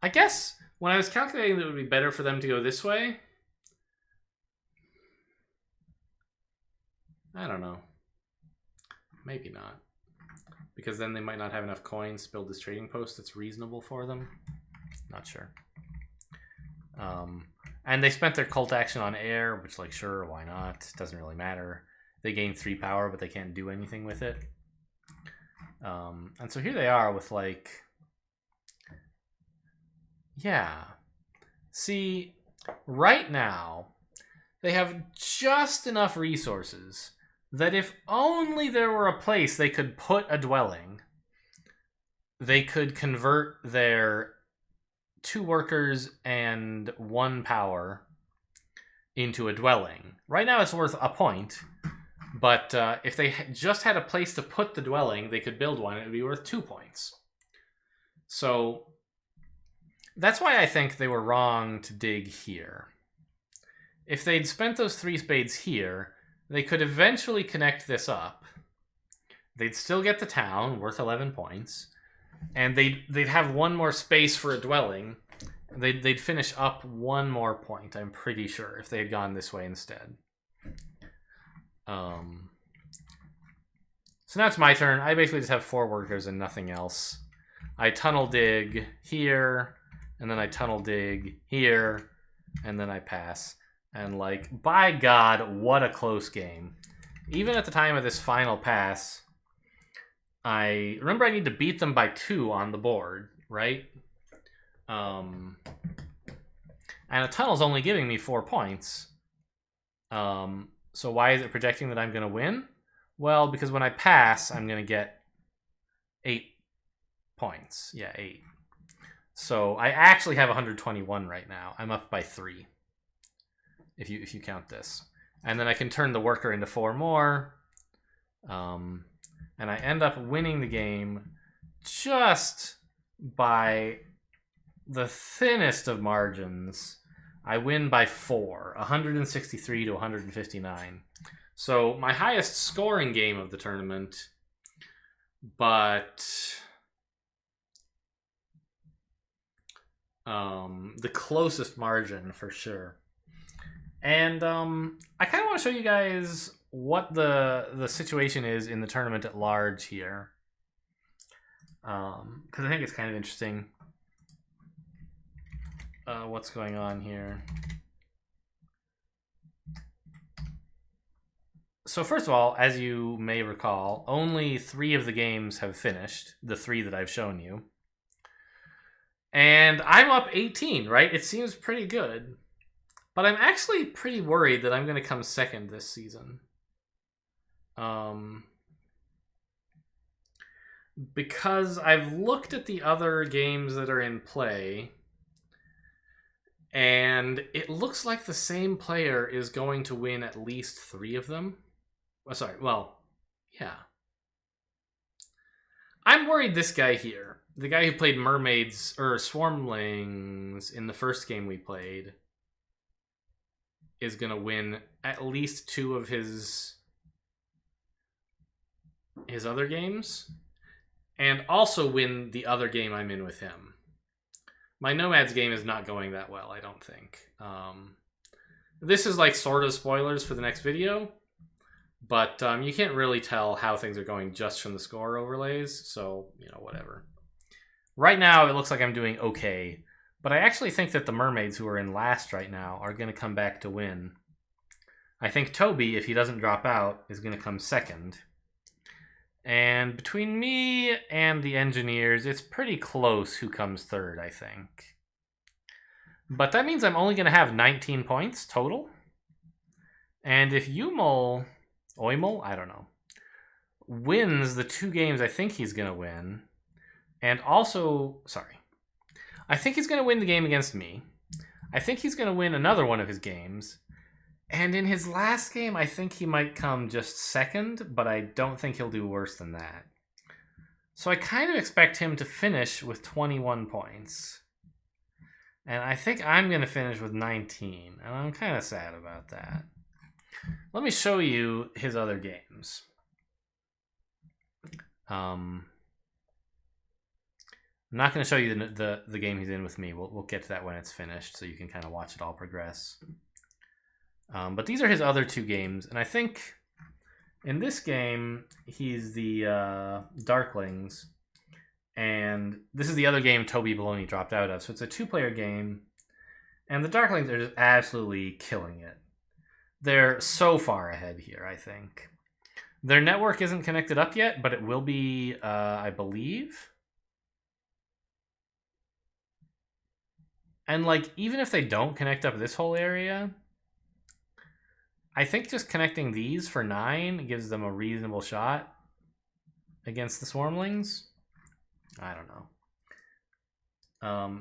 [SPEAKER 1] I guess when I was calculating that it would be better for them to go this way, I don't know. Maybe not. Because then they might not have enough coins to build this trading post that's reasonable for them. Not sure. And they spent their cult action on air, which, like, sure, why not? Doesn't really matter. They gain 3 power, but they can't do anything with it. And so here they are with, like... Yeah. See, right now, they have just enough resources that if only there were a place they could put a dwelling, they could convert their 2 workers and 1 power into a dwelling. Right now it's worth a point, but if they just had a place to put the dwelling, they could build one, and it would be worth 2 points. So that's why I think they were wrong to dig here. If they'd spent those 3 spades here, they could eventually connect this up. They'd still get the town, worth 11 points. And they'd have 1 more space for a dwelling. They'd finish up 1 more point, I'm pretty sure, if they had gone this way instead. So now it's my turn. I basically just have 4 workers and nothing else. I tunnel dig here, and then I tunnel dig here, and then I pass. And, like, by God, what a close game. Even at the time of this final pass, I need to beat them by 2 on the board, right? And a tunnel's only giving me 4 points. So why is it projecting that I'm going to win? Well, because when I pass, I'm going to get 8 points. Yeah, 8. So I actually have 121 right now. I'm up by 3. If you count this. And then I can turn the worker into 4 more. And I end up winning the game just by the thinnest of margins. I win by 4, 163 to 159. So my highest scoring game of the tournament, but the closest margin for sure. And I kind of want to show you guys what the situation is in the tournament at large here. Because I think it's kind of interesting what's going on here. So first of all, as you may recall, only 3 of the games have finished, the 3 that I've shown you. And I'm up 18, right? It seems pretty good. But I'm actually pretty worried that I'm going to come second this season. Because I've looked at the other games that are in play, and it looks like the same player is going to win at least 3 of them. Oh, sorry, well, yeah. I'm worried this guy here, the guy who played Mermaids, or Swarmlings in the first game we played, is going to win at least 2 of his other games, and also win the other game I'm in with him. My Nomads game is not going that well, I don't think. This is like sort of spoilers for the next video, but you can't really tell how things are going just from the score overlays, so, you know, whatever. Right now, it looks like I'm doing okay. But I actually think that the Mermaids, who are in last right now, are going to come back to win. I think Toby, if he doesn't drop out, is going to come second. And between me and the Engineers, it's pretty close who comes third, I think. But that means I'm only going to have 19 points total. And if Oimul, I don't know, wins the 2 games I think he's going to win, and also, I think he's going to win the game against me. I think he's going to win another one of his games. And in his last game, I think he might come just second, but I don't think he'll do worse than that. So I kind of expect him to finish with 21 points. And I think I'm going to finish with 19. And I'm kind of sad about that. Let me show you his other games. I'm not going to show you the game he's in with me. We'll get to that when it's finished, so you can kind of watch it all progress. But these are his other two games, and I think in this game he's the Darklings, and this is the other game Toby Baloney dropped out of. So it's a two-player game, and the Darklings are just absolutely killing it. They're so far ahead here, I think. Their network isn't connected up yet, but it will be, I believe. And, like, even if they don't connect up this whole area, I think just connecting these for 9 gives them a reasonable shot against the Swarmlings. I don't know.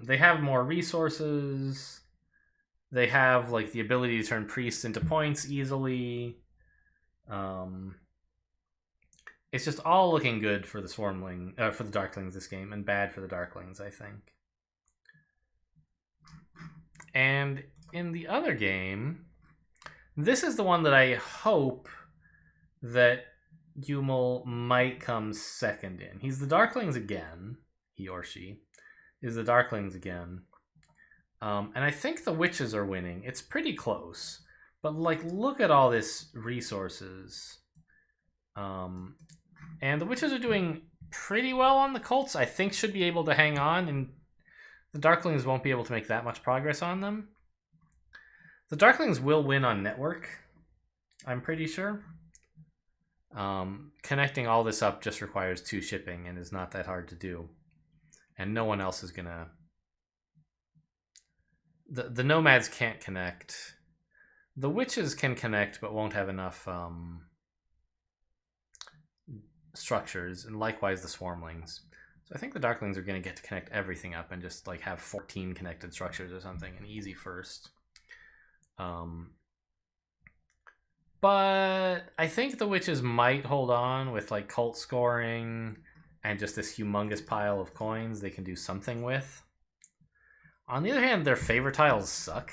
[SPEAKER 1] They have more resources. They have, like, the ability to turn priests into points easily. It's just all looking good for the for the Darklings this game, and bad for the Darklings, I think. And in the other game, this is the one that I hope that Yumel might come second in. He's the Darklings again. He or she is the Darklings again. And I think the Witches are winning. It's pretty close. But, like, look at all this resources. And the Witches are doing pretty well on the Colts. I think should be able to hang on, and the Darklings won't be able to make that much progress on them. The Darklings will win on network, I'm pretty sure. Connecting all this up just requires 2 shipping and is not that hard to do. And no one else is gonna... The Nomads can't connect. The Witches can connect, but won't have enough structures, and likewise the Swarmlings. So I think the Darklings are going to get to connect everything up and just, like, have 14 connected structures or something, and easy first. But I think the Witches might hold on with, like, cult scoring and just this humongous pile of coins they can do something with. On the other hand, their favor tiles suck.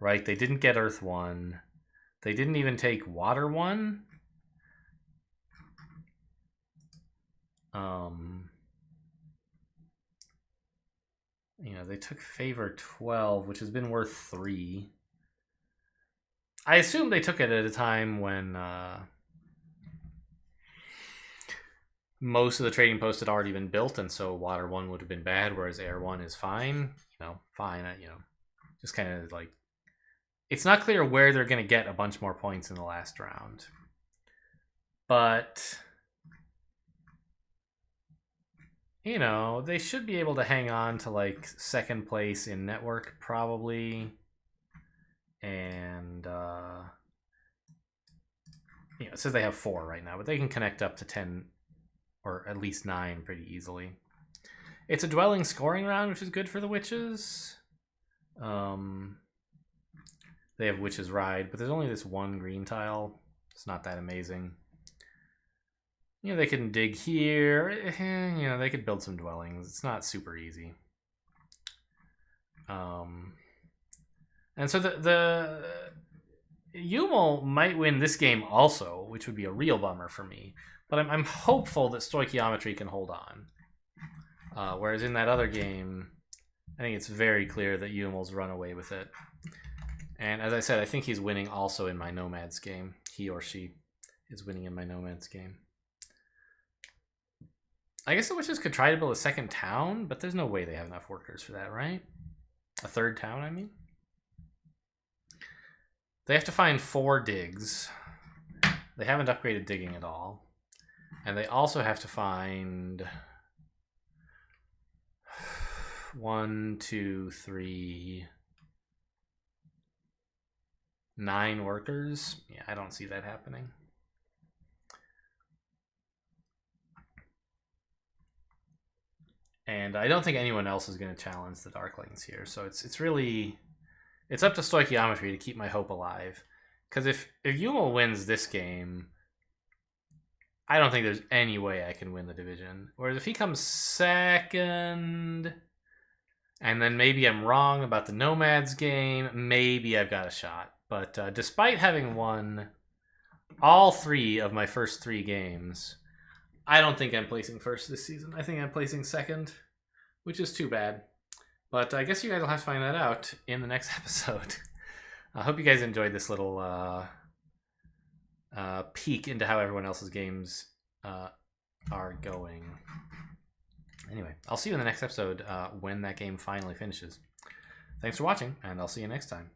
[SPEAKER 1] Right? They didn't get Earth 1. They didn't even take Water 1. You know, they took favor 12, which has been worth 3. I assume they took it at a time when most of the trading posts had already been built, and so Water 1 would have been bad, whereas Air 1 is fine. You know, fine. You know, just kind of like... It's not clear where they're going to get a bunch more points in the last round. But... you know, they should be able to hang on to, like, second place in network, probably. And, you know, it says they have 4 right now, but they can connect up to 10, or at least 9 pretty easily. It's a dwelling scoring round, which is good for the Witches. They have Witches Ride, but there's only this 1 green tile. It's not that amazing. You know, they can dig here. You know, they could build some dwellings. It's not super easy. And so the Yumel might win this game also, which would be a real bummer for me. But I'm hopeful that Stoichiometry can hold on. Whereas in that other game, I think it's very clear that Yumel's run away with it. And as I said, I think he's winning also in my Nomads game. He or she is winning in my Nomads game. I guess the Witches could try to build a second town, but there's no way they have enough workers for that, right? A third town, I mean? They have to find 4 digs. They haven't upgraded digging at all. And they also have to find 1, 2, 3, 9 workers. Yeah, I don't see that happening. And I don't think anyone else is going to challenge the Darklings here. So it's really, it's up to stoichiometry to keep my hope alive. Because if Yumel wins this game, I don't think there's any way I can win the division. Whereas if he comes second, and then maybe I'm wrong about the Nomads game, maybe I've got a shot. But despite having won all 3 of my first 3 games, I don't think I'm placing first this season. I think I'm placing second, which is too bad. But I guess you guys will have to find that out in the next episode. I hope you guys enjoyed this little peek into how everyone else's games are going. Anyway, I'll see you in the next episode when that game finally finishes. Thanks for watching, and I'll see you next time.